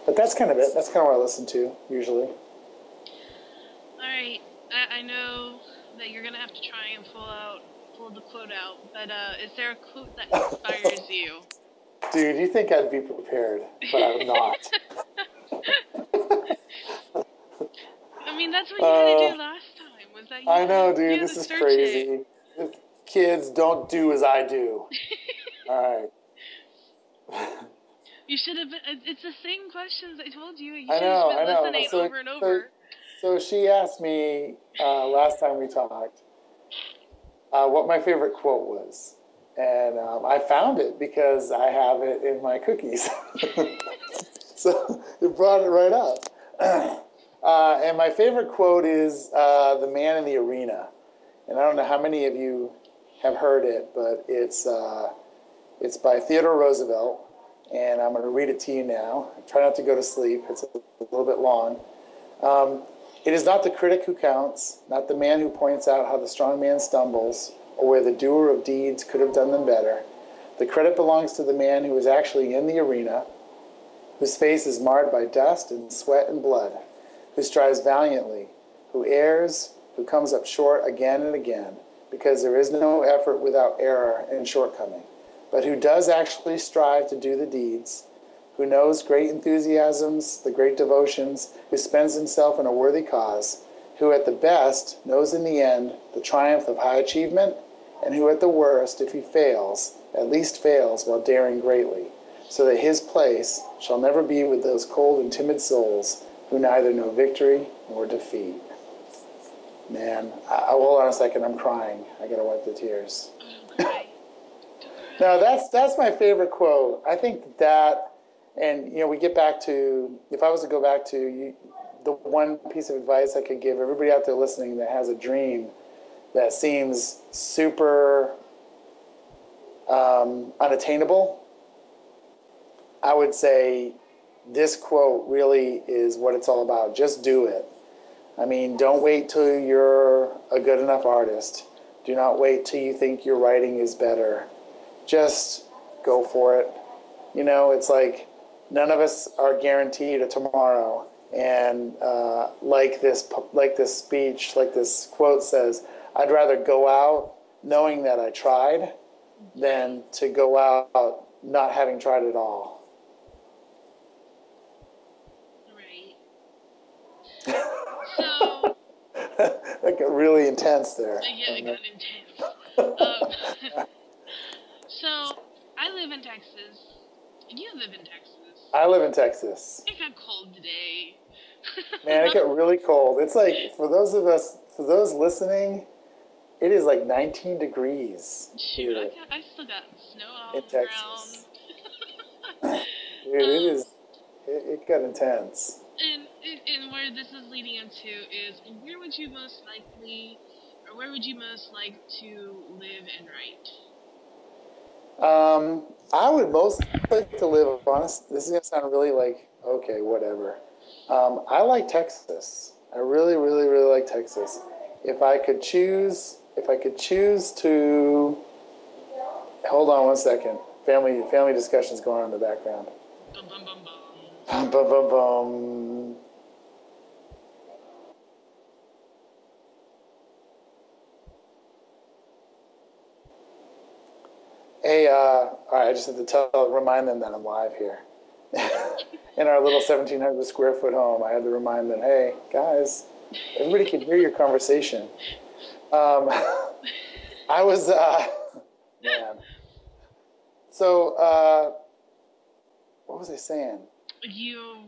But that's kind of it. That's kind of what I listen to, usually. All right. I know that you're going to have to try and pull the quote out, but is there a quote that inspires you? Dude, you think I'd be prepared, but I'm not. I mean, that's what you had to do last time. Was that you? I know, dude. This is crazy. Kids, don't do as I do. All right. You should have been. It's the same questions I told you. You should have been listening over and over. So she asked me last time we talked what my favorite quote was. And I found it because I have it in my cookies. So it brought it right up. And my favorite quote is The Man in the Arena. And I don't know how many of you have heard it, but it's by Theodore Roosevelt. And I'm going to read it to you now. Try not to go to sleep. It's a little bit long. It is not the critic who counts, not the man who points out how the strong man stumbles, or where the doer of deeds could have done them better. The credit belongs to the man who is actually in the arena, whose face is marred by dust and sweat and blood, who strives valiantly, who errs, who comes up short again and again, because there is no effort without error and shortcoming, but who does actually strive to do the deeds, who knows great enthusiasms, the great devotions, who spends himself in a worthy cause, who at the best knows in the end the triumph of high achievement, and who at the worst, if he fails, at least fails while daring greatly, so that his place shall never be with those cold and timid souls who neither know victory nor defeat. Man, hold on a second, I'm crying. I gotta wipe the tears. No, that's my favorite quote. I think that, and we get back to, if I was to go back to the one piece of advice I could give everybody out there listening that has a dream that seems super unattainable, I would say this quote really is what it's all about. Just do it. I mean, don't wait till you're a good enough artist. Do not wait till you think your writing is better. Just go for it. It's like none of us are guaranteed a tomorrow. And like this speech, like this quote says, I'd rather go out knowing that I tried than to go out not having tried at all. Right. So that got really intense there. Yeah, it got intense. So I live in Texas, and you live in Texas. I live in Texas. It got cold today. Man, it got really cold. It's like, for those listening, it is like 19 degrees. Shoot, I still got snow all in Texas. Dude, it got intense. And where this is leading into is, where would you most like to live and write? I would most like to live, honest, this is going to sound really like, okay, whatever. I like Texas. I really, really, really like Texas. If I could choose to, hold on one second. Family discussions going on in the background. Bum, bum, bum, Bum, bum. bum, bum, bum. Hey, all right, I just have to remind them that I'm live here. In our little 1,700 square foot home, I had to remind them, hey, guys, everybody can hear your conversation. I was, man. So, what was I saying? You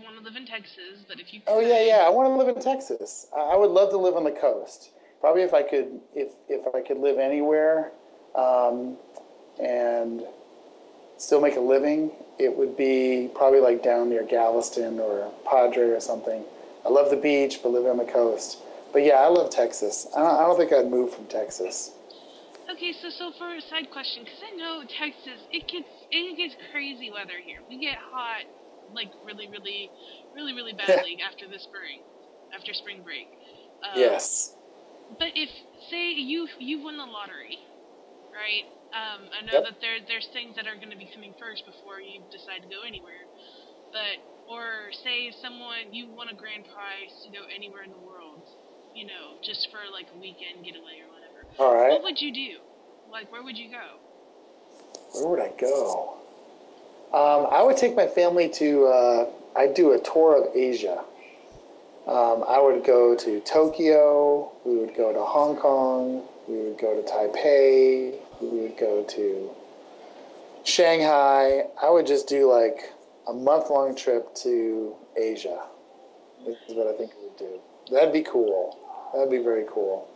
want to live in Texas, but if you could... Oh, yeah, I want to live in Texas. I would love to live on the coast. Probably if I could live anywhere, and still make a living, it would be probably like down near Galveston or Padre or something. I love the beach, but living on the coast. But yeah, I love Texas. I don't think I'd move from Texas. Okay, so for a side question, because I know Texas, it gets crazy weather here. We get hot, like really badly after spring break. Yes. But if, say, you won the lottery, right? I know that there's things that are going to be coming first before you decide to go anywhere. But, or say you won a grand prize to go anywhere in the world, just for like a weekend getaway or whatever. All right. What would you do? Like, where would you go? Where would I go? I would take my family to, I'd do a tour of Asia. I would go to Tokyo, we would go to Hong Kong, we would go to Taipei, we would go to Shanghai. I would just do like a month-long trip to Asia. This is what I think we would do. That'd be cool. That'd be very cool.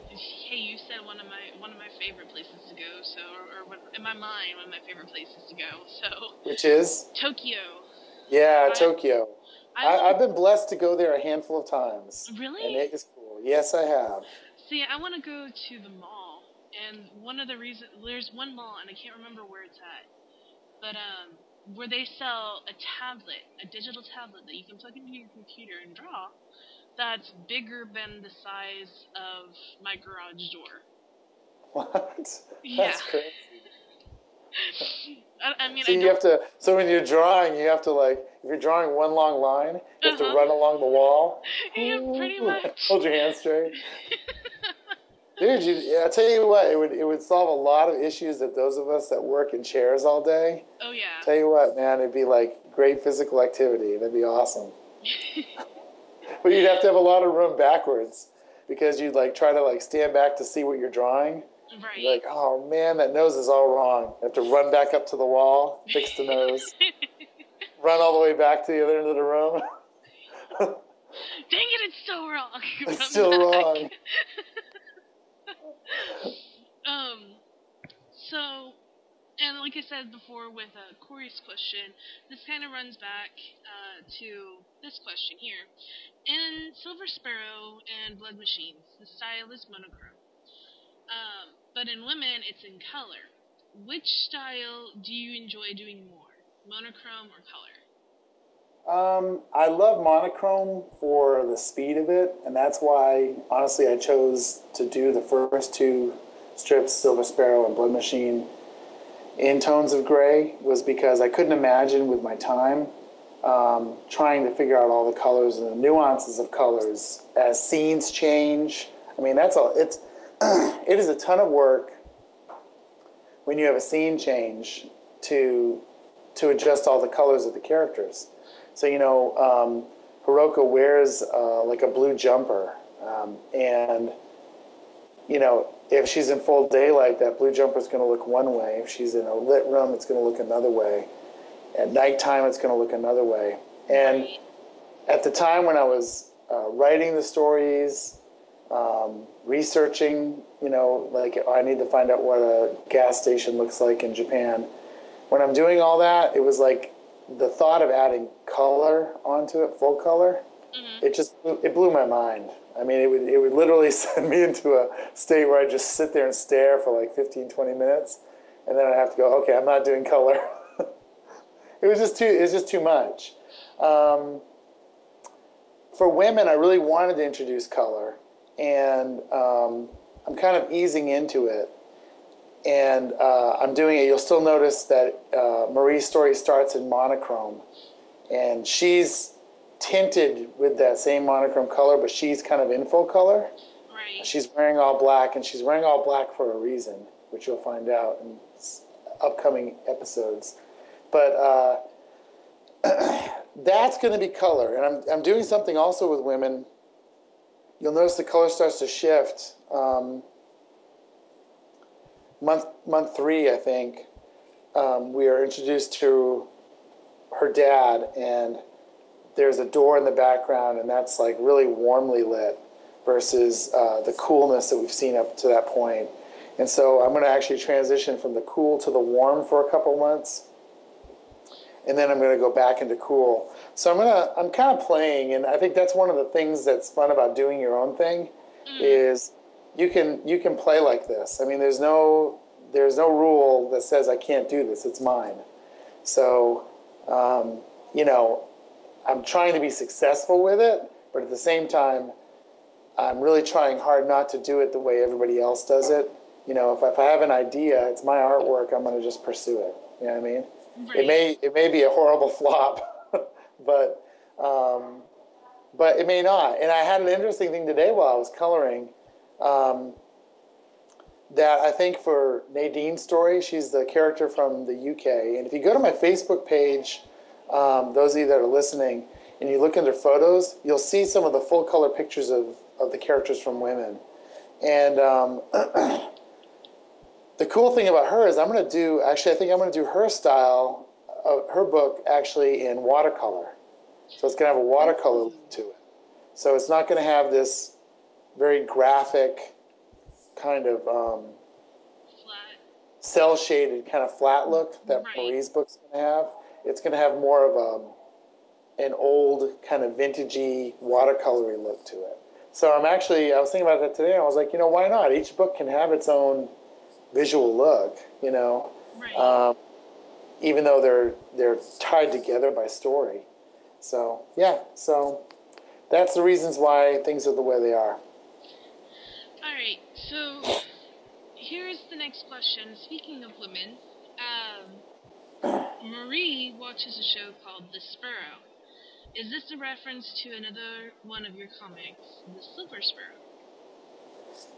Hey, you said one of my favorite places to go. So, or in my mind, one of my favorite places to go. So, which is Tokyo. Yeah, Tokyo. I've been blessed to go there a handful of times. Really? And it is cool. Yes, I have. See, I want to go to the mall, and one of the reasons there's one mall, and I can't remember where it's at, but where they sell a digital tablet that you can plug into your computer and draw. That's bigger than the size of my garage door. What? Yeah. That's crazy. I mean, so when you're drawing, you have to if you're drawing one long line, you have to run along the wall. Yeah, pretty much. Hold your hand straight. Dude, I tell you what, it would solve a lot of issues that those of us that work in chairs all day. Oh, yeah. Tell you what, man, it'd be like great physical activity. That'd be awesome. But you'd have to have a lot of room backwards because you'd try to stand back to see what you're drawing. Right. You're like, oh man, that nose is all wrong. You have to run back up to the wall, fix the nose, run all the way back to the other end of the room. Dang it, it's still wrong. It's still wrong. So, and like I said before with Corey's question, this kind of runs back to this question here. In Silver Sparrow and Blood Machines, the style is monochrome. But in women, it's in color. Which style do you enjoy doing more, monochrome or color? I love monochrome for the speed of it, and that's why, honestly, I chose to do the first two strips, Silver Sparrow and Blood Machine, in tones of gray, was because I couldn't imagine with my time trying to figure out all the colors and the nuances of colors as scenes change. I mean, that's all. It is a ton of work when you have a scene change to adjust all the colors of the characters. So, Hiroko wears a blue jumper, and, if she's in full daylight, that blue jumper is going to look one way. If she's in a lit room, it's going to look another way. At nighttime, it's going to look another way. And at the time when I was writing the stories, researching, I need to find out what a gas station looks like in Japan. When I'm doing all that, it was the thought of adding color onto it, full color, it blew my mind. I mean, it would literally send me into a state where I just sit there and stare for 15, 20 minutes, and then I have to go, okay, I'm not doing color. It was just too much. For women, I really wanted to introduce color, and I'm kind of easing into it. And I'm doing it. You'll still notice that Marie's story starts in monochrome, and she's tinted with that same monochrome color, but she's kind of in full color. Right. She's wearing all black, and she's wearing all black for a reason, which you'll find out in upcoming episodes. But that's going to be color. And I'm doing something also with women. You'll notice the color starts to shift. Month 3, I think, we are introduced to her dad, and there's a door in the background, and that's like really warmly lit versus the coolness that we've seen up to that point. And so I'm going to actually transition from the cool to the warm for a couple months, and then I'm going to go back into cool. So I'm kind of playing, and I think that's one of the things that's fun about doing your own thing, is you can play like this. I mean, there's no rule that says I can't do this. It's mine. So, I'm trying to be successful with it, but at the same time, I'm really trying hard not to do it the way everybody else does it. If I have an idea, it's my artwork, I'm going to just pursue it. You know what I mean? Right. It may be a horrible flop, but it may not. And I had an interesting thing today while I was coloring, that I think for Nadine's story, she's the character from the UK. And if you go to my Facebook page, those of you that are listening, and you look under photos, you'll see some of the full color pictures of the characters from women. And the cool thing about her is I think I'm going to do her style, her book actually in watercolor. So it's going to have a watercolor look to it. So it's not going to have this very graphic kind of cell-shaded kind of flat look that Marie's book's going to have. It's going to have more of an old kind of vintagey watercolory look to it. So I was thinking about that today, and I was like, why not? Each book can have its own visual look, even though they're tied together by story. So that's the reasons why things are the way they are. All right, so here's the next question. Speaking of women, Marie watches a show called The Sparrow. Is this a reference to another one of your comics, The Silver Sparrow?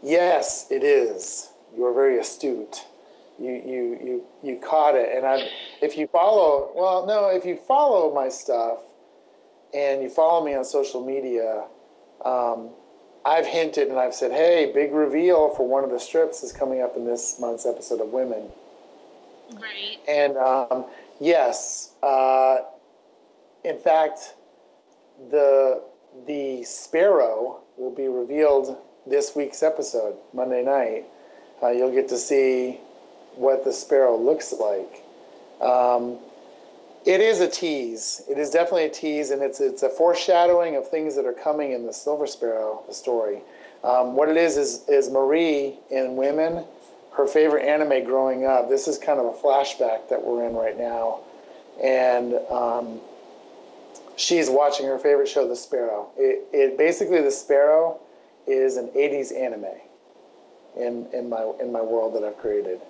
Yes, it is. You are very astute. You caught it. And if you follow my stuff and you follow me on social media, I've hinted and I've said, hey, big reveal for one of the strips is coming up in this month's episode of Women. Right. And yes, in fact, the Sparrow will be revealed this week's episode, Monday night. You'll get to see what the Sparrow looks like. It is a tease. It is definitely a tease, and it's a foreshadowing of things that are coming in the Silver Sparrow, the story. What it is Marie in Women, her favorite anime growing up. This is kind of a flashback that we're in right now. And she's watching her favorite show, The Sparrow. Basically, The Sparrow is an 80s anime in my world that I've created.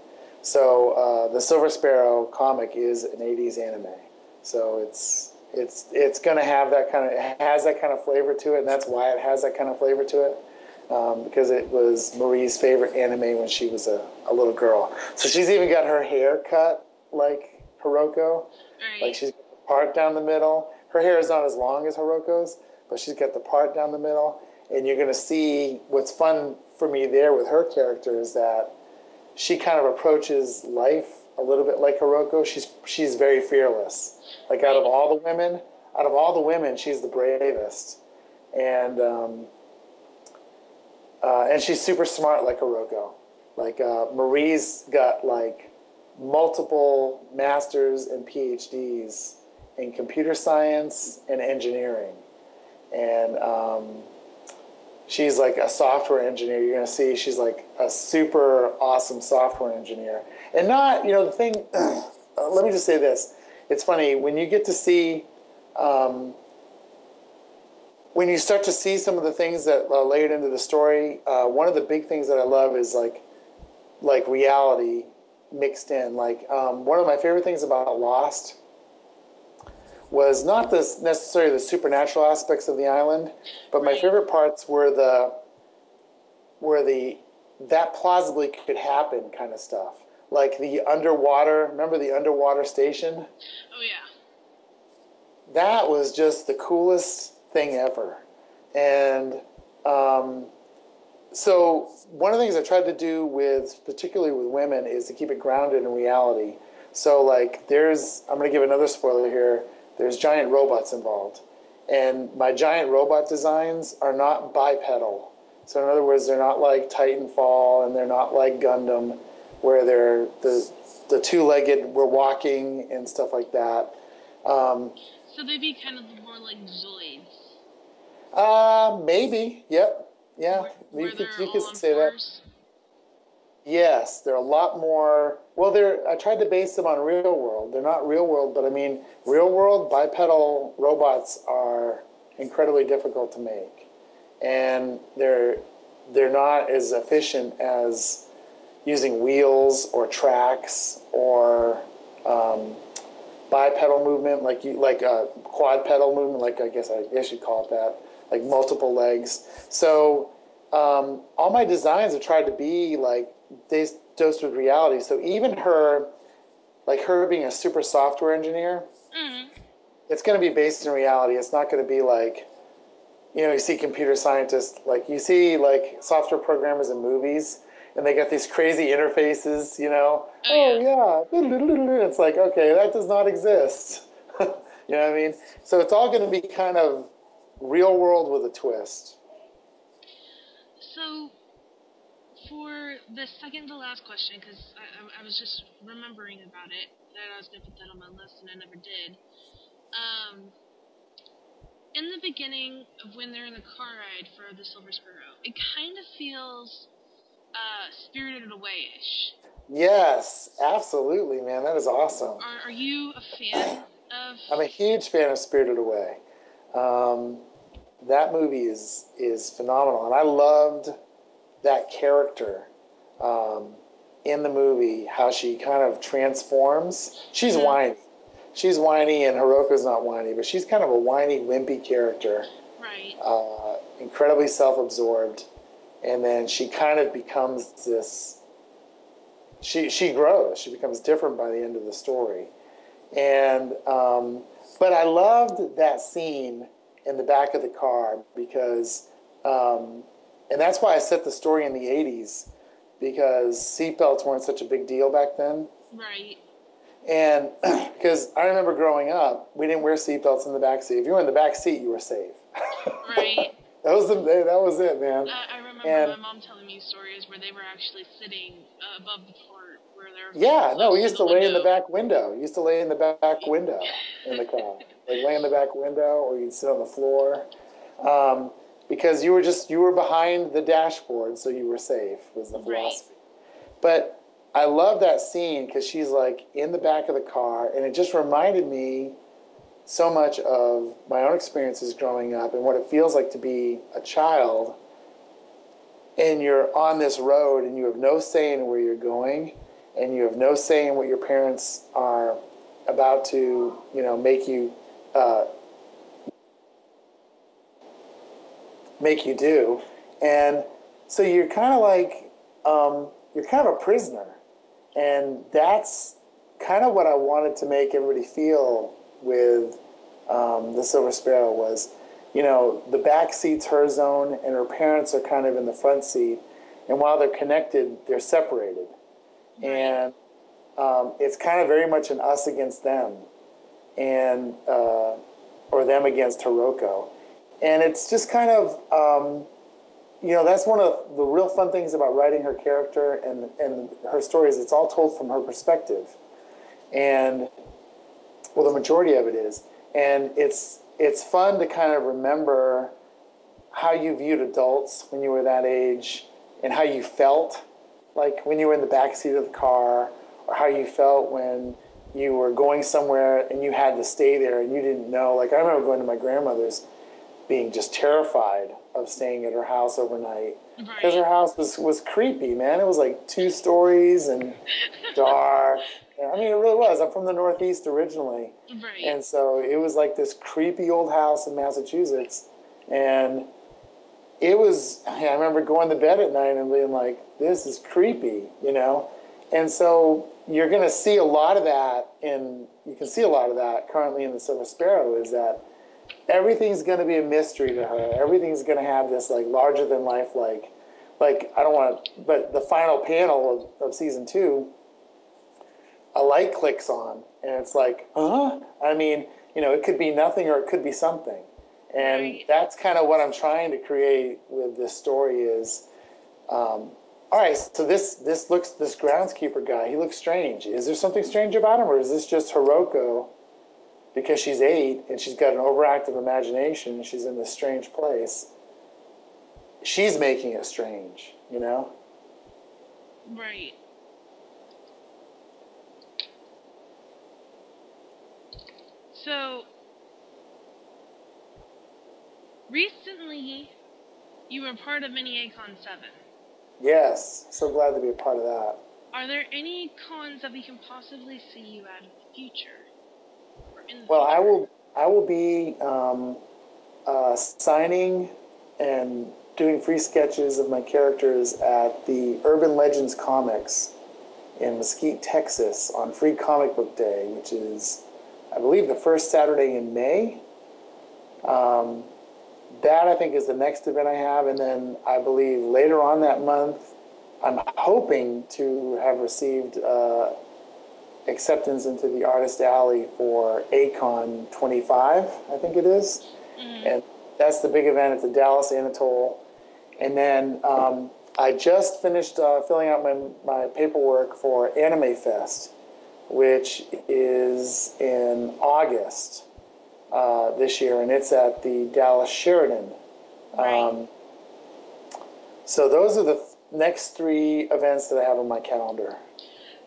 So the Silver Sparrow comic is an 80s anime. So it's going to have that kind of, it has that kind of flavor to it, and that's why it has that kind of flavor to it, because it was Marie's favorite anime when she was a little girl. So she's even got her hair cut like Hiroko. Right. Like she's got the part down the middle. Her hair is not as long as Hiroko's, but she's got the part down the middle. And you're going to see what's fun for me there with her character is that she kind of approaches life a little bit like Hiroko. She's very fearless. Like out of all the women, she's the bravest, and she's super smart like Hiroko. Like Marie's got like multiple masters and PhDs in computer science and engineering, and she's like a software engineer. You're going to see she's like a super awesome software engineer. And not, the thing, let me just say this. It's funny, when you get to see, when you start to see some of the things that are layered into the story, one of the big things that I love is like reality mixed in. Like one of my favorite things about Lost was not necessarily the supernatural aspects of the island, but my favorite parts were the that plausibly could happen kind of stuff. Like the underwater, remember the underwater station? Oh, yeah. That was just the coolest thing ever. And so one of the things I tried to do with, particularly with women, is to keep it grounded in reality. So like I'm going to give another spoiler here, there's giant robots involved. And my giant robot designs are not bipedal. So in other words, they're not like Titanfall, and they're not like Gundam, where they're the two-legged, we're walking and stuff like that. So they'd be kind of more like Zoids. Maybe. Yep. Yeah. Where You could all on say fours? that. Yes, they're a lot more. Well, I tried to base them on real world. They're not real world, but I mean, real world bipedal robots are incredibly difficult to make, and they're not as efficient as using wheels or tracks or bipedal movement, like a quad pedal movement, like I guess you'd call it that, like multiple legs. So all my designs have tried to be like dosed with reality. So even her being a super software engineer, it's going to be based in reality. It's not going to be like, you see computer scientists, like you see like software programmers in movies, and they get these crazy interfaces, Oh yeah. It's like, okay, that does not exist. You know what I mean? So it's all going to be kind of real world with a twist. So, for the second to last question, because I was just remembering about it, that I was going to put that on my list and I never did. In the beginning of when they're in the car ride for the Silver Sparrow, it kind of feels Spirited Away-ish. Yes, absolutely, man. That is awesome. Are you a fan of... I'm a huge fan of Spirited Away. That movie is phenomenal, and I loved that character in the movie, how she kind of transforms. She's whiny. She's whiny, and Hiroko's not whiny, but she's kind of a whiny, wimpy character. Right. Incredibly self-absorbed, and then she kind of becomes this... She grows. She becomes different by the end of the story. And but I loved that scene in the back of the car because, and that's why I set the story in the 80s, because seatbelts weren't such a big deal back then. Right. And because I remember growing up, we didn't wear seatbelts in the back seat. If you were in the back seat, you were safe. Right. That was it, man. I remember my mom telling me stories where they were actually sitting above the port, where they were... Yeah, no, we used to lay in the back window. We used to lay in the back window in the car. Like lay in the back window, or you'd sit on the floor. Because you were behind the dashboard, so you were safe, was the philosophy. Right. But I love that scene because she's like in the back of the car, and it just reminded me so much of my own experiences growing up and what it feels like to be a child, and you're on this road and you have no say in where you're going, and you have no say in what your parents are about to, make you do. And so you're kind of like, you're kind of a prisoner. And that's kind of what I wanted to make everybody feel with the Silver Sparrow was, the back seat's her zone and her parents are kind of in the front seat. And while they're connected, they're separated. And it's kind of very much an us against them, and or them against Hiroko. And it's just kind of, that's one of the real fun things about writing her character and her stories. It's all told from her perspective. And, well, the majority of it is. And it's fun to kind of remember how you viewed adults when you were that age and how you felt, like when you were in the back seat of the car, or how you felt when you were going somewhere and you had to stay there and you didn't know. Like, I remember going to my grandmother's, being just terrified of staying at her house overnight. Because her house was creepy, man. It was like 2 stories and dark. I mean, it really was. I'm from the Northeast originally. Right. And so it was like this creepy old house in Massachusetts. And it was, I remember going to bed at night and being like, this is creepy, you know? And so you're going to see a lot of that you can see a lot of that currently in the Silver Sparrow, is that everything's going to be a mystery to her. Everything's going to have this like larger than life, like I don't want to, but the final panel of season 2, a light clicks on and it's like, huh? I mean, you know, it could be nothing or it could be something. And Right. that's kind of what I'm trying to create with this story is, all right, so this groundskeeper guy, he looks strange. Is there something strange about him, or is this just Hiroko because she's 8 and she's got an overactive imagination and she's in this strange place? She's making it strange, you know? Right. So, recently, you were part of Mini-A-Con 7. Yes, so glad to be a part of that. Are there any cons that we can possibly see you at in the future? Or in the Well, future? I will be signing and doing free sketches of my characters at the Urban Legends Comics in Mesquite, Texas on Free Comic Book Day, which is, I believe, the first Saturday in May. That, I think, is the next event I have. And then I believe later on that month, I'm hoping to have received acceptance into the Artist Alley for A-Con 25, I think it is. Mm-hmm. And that's the big event at the Dallas Anatole. And then I just finished filling out my paperwork for Anime Fest, which is in August this year, and it's at the Dallas Sheridan. Right. So those are the next 3 events that I have on my calendar.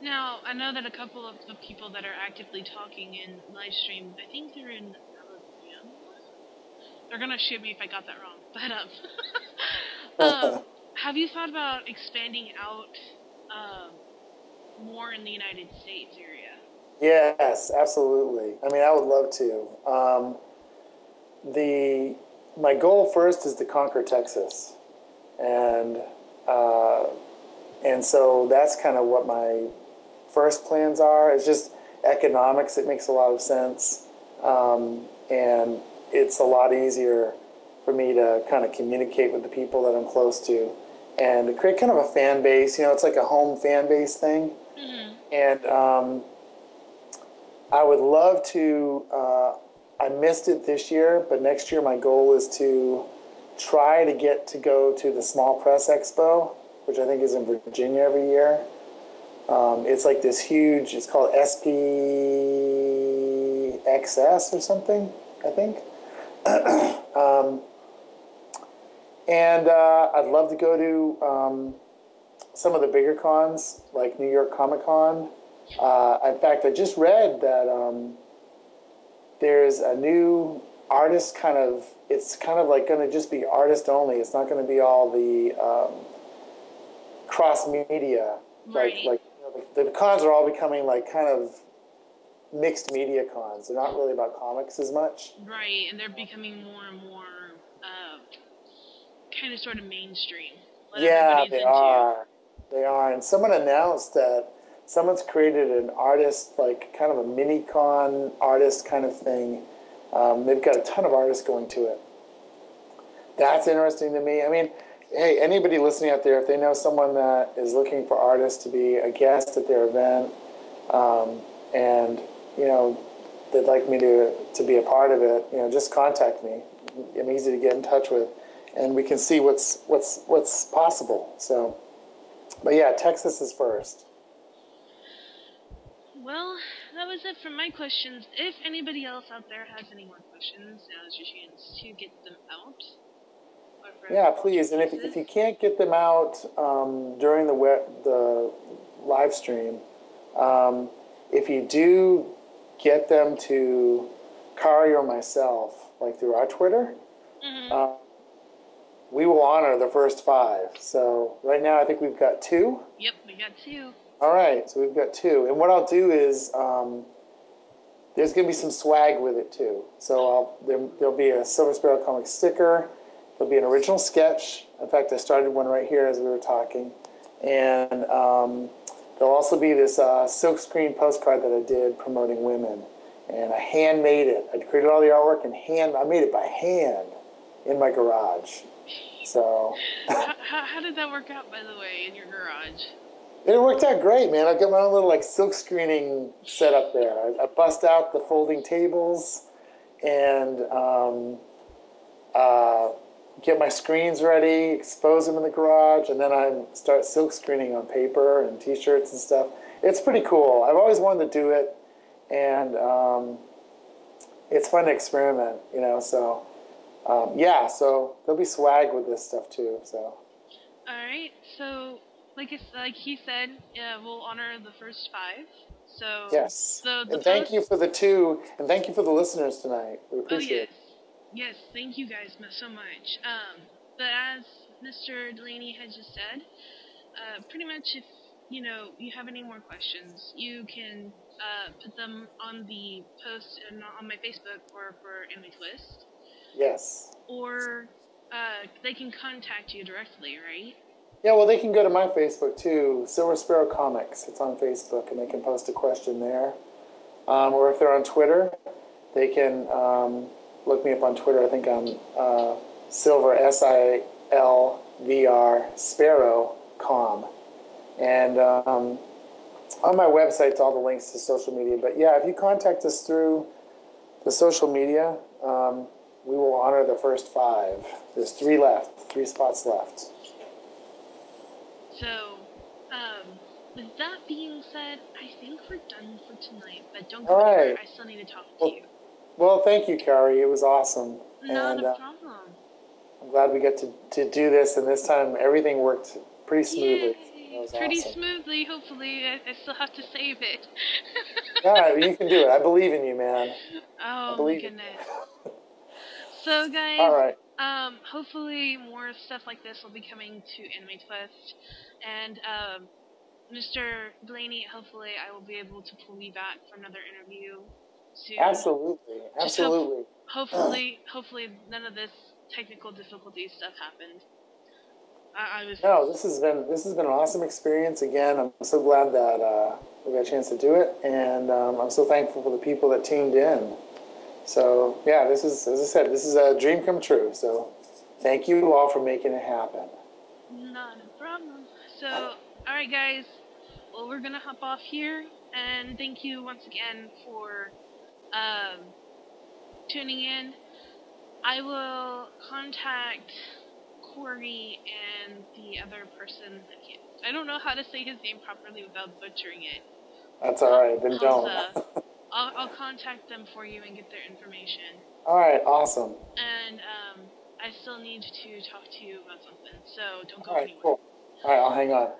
Now, I know that a couple of the people that are actively talking in live stream, I think they're in Alabama. They're gonna shoot me if I got that wrong, but have you thought about expanding out more in the United States area? Yes, absolutely. I mean, I would love to. My goal first is to conquer Texas, and so that's kind of what my first plans are. It's just economics. It makes a lot of sense, and it's a lot easier for me to kind of communicate with the people that I'm close to, and to create kind of a fan base. You know, it's like a home fan base thing, and I would love to. I missed it this year, but next year my goal is to try to get to go to the Small Press Expo, which I think is in Virginia every year. It's like this huge, it's called SPXS or something, I think. And I'd love to go to some of the bigger cons, like New York Comic Con. In fact, I just read that there's a new artist it's kind of like going to just be artist only. It's not going to be all the cross media. Right. Like you know, the cons are all becoming like kind of mixed media cons. They're not really about comics as much. Right, and they're becoming more and more kind of sort of mainstream. Yeah, they are. They are. And someone announced that someone's created an artist, like kind of a mini-con artist kind of thing. They've got a ton of artists going to it. That's interesting to me. I mean, hey, anybody listening out there, if they know someone that is looking for artists to be a guest at their event, and, you know, they'd like me to be a part of it, you know, just contact me. I'm easy to get in touch with, and we can see what's possible. So, but yeah, Texas is first. Well, that was it for my questions. If anybody else out there has any more questions, now's your chance to get them out. Yeah, please. And if you can't get them out during the live stream, if you do get them to Kari or myself, like through our Twitter, we will honor the first 5. So right now I think we've got 2. Yep, we got 2. All right, so we've got 2. And what I'll do is there's going to be some swag with it too. So there'll be a Silver Sparrow Comics sticker. there'll be an original sketch. In fact, I started one right here as we were talking. And there'll also be this silkscreen postcard that I did promoting women. And I hand-made it. I created all the artwork and I made it by hand in my garage. So how did that work out, by the way, in your garage? it worked out great, man. I've got my own little like silk screening set up there. I bust out the folding tables and get my screens ready, expose them in the garage, and then I start silk screening on paper and T-shirts and stuff. It's pretty cool. I've always wanted to do it, and it's fun to experiment, you know. So yeah, so there'll be swag with this stuff too. So. All right. So like he said, we'll honor the first 5. So yes. So and thank you for the 2, and thank you for the listeners tonight. We appreciate it. Yes, thank you guys so much. But as Mr. Delaney had just said, pretty much if you have any more questions, you can put them on the post on my Facebook or for Anime Twist. Yes. Or they can contact you directly, right? Yeah, well, they can go to my Facebook too, Silver Sparrow Comics. It's on Facebook, and they can post a question there. Or if they're on Twitter, they can look me up on Twitter. I think I'm Silver, SILVR, Sparrow, Com. And on my website, all the links to social media. But yeah, if you contact us through the social media, we will honor the first 5. There's 3 left, 3 spots left. So, with that being said, I think we're done for tonight. But don't go anywhere. I still need to talk to you. Well, thank you, Carrie. It was awesome. Not a problem. I'm glad we got to do this, and this time everything worked pretty smoothly. Pretty smoothly, hopefully. I still have to save it. Yeah, you can do it. I believe in you, man. Oh, my goodness. So, guys, all right. Hopefully more stuff like this will be coming to Anime Twist. And, Mr. Delaney, hopefully I will be able to pull you back for another interview soon. Absolutely. Absolutely. Hopefully none of this technical difficulty stuff happened. No, this has been an awesome experience. Again, I'm so glad that we got a chance to do it, and I'm so thankful for the people that tuned in. So yeah, this is, as I said, this is a dream come true. So thank you all for making it happen. Not a problem. So all right, guys. Well, we're gonna hop off here, and thank you once again for tuning in. I will contact Corey and the other person. I don't know how to say his name properly without butchering it. That's all right. Then don't. I'll contact them for you and get their information. All right. Awesome. And I still need to talk to you about something, so don't go anywhere. anywhere. Cool. All right. I'll hang on.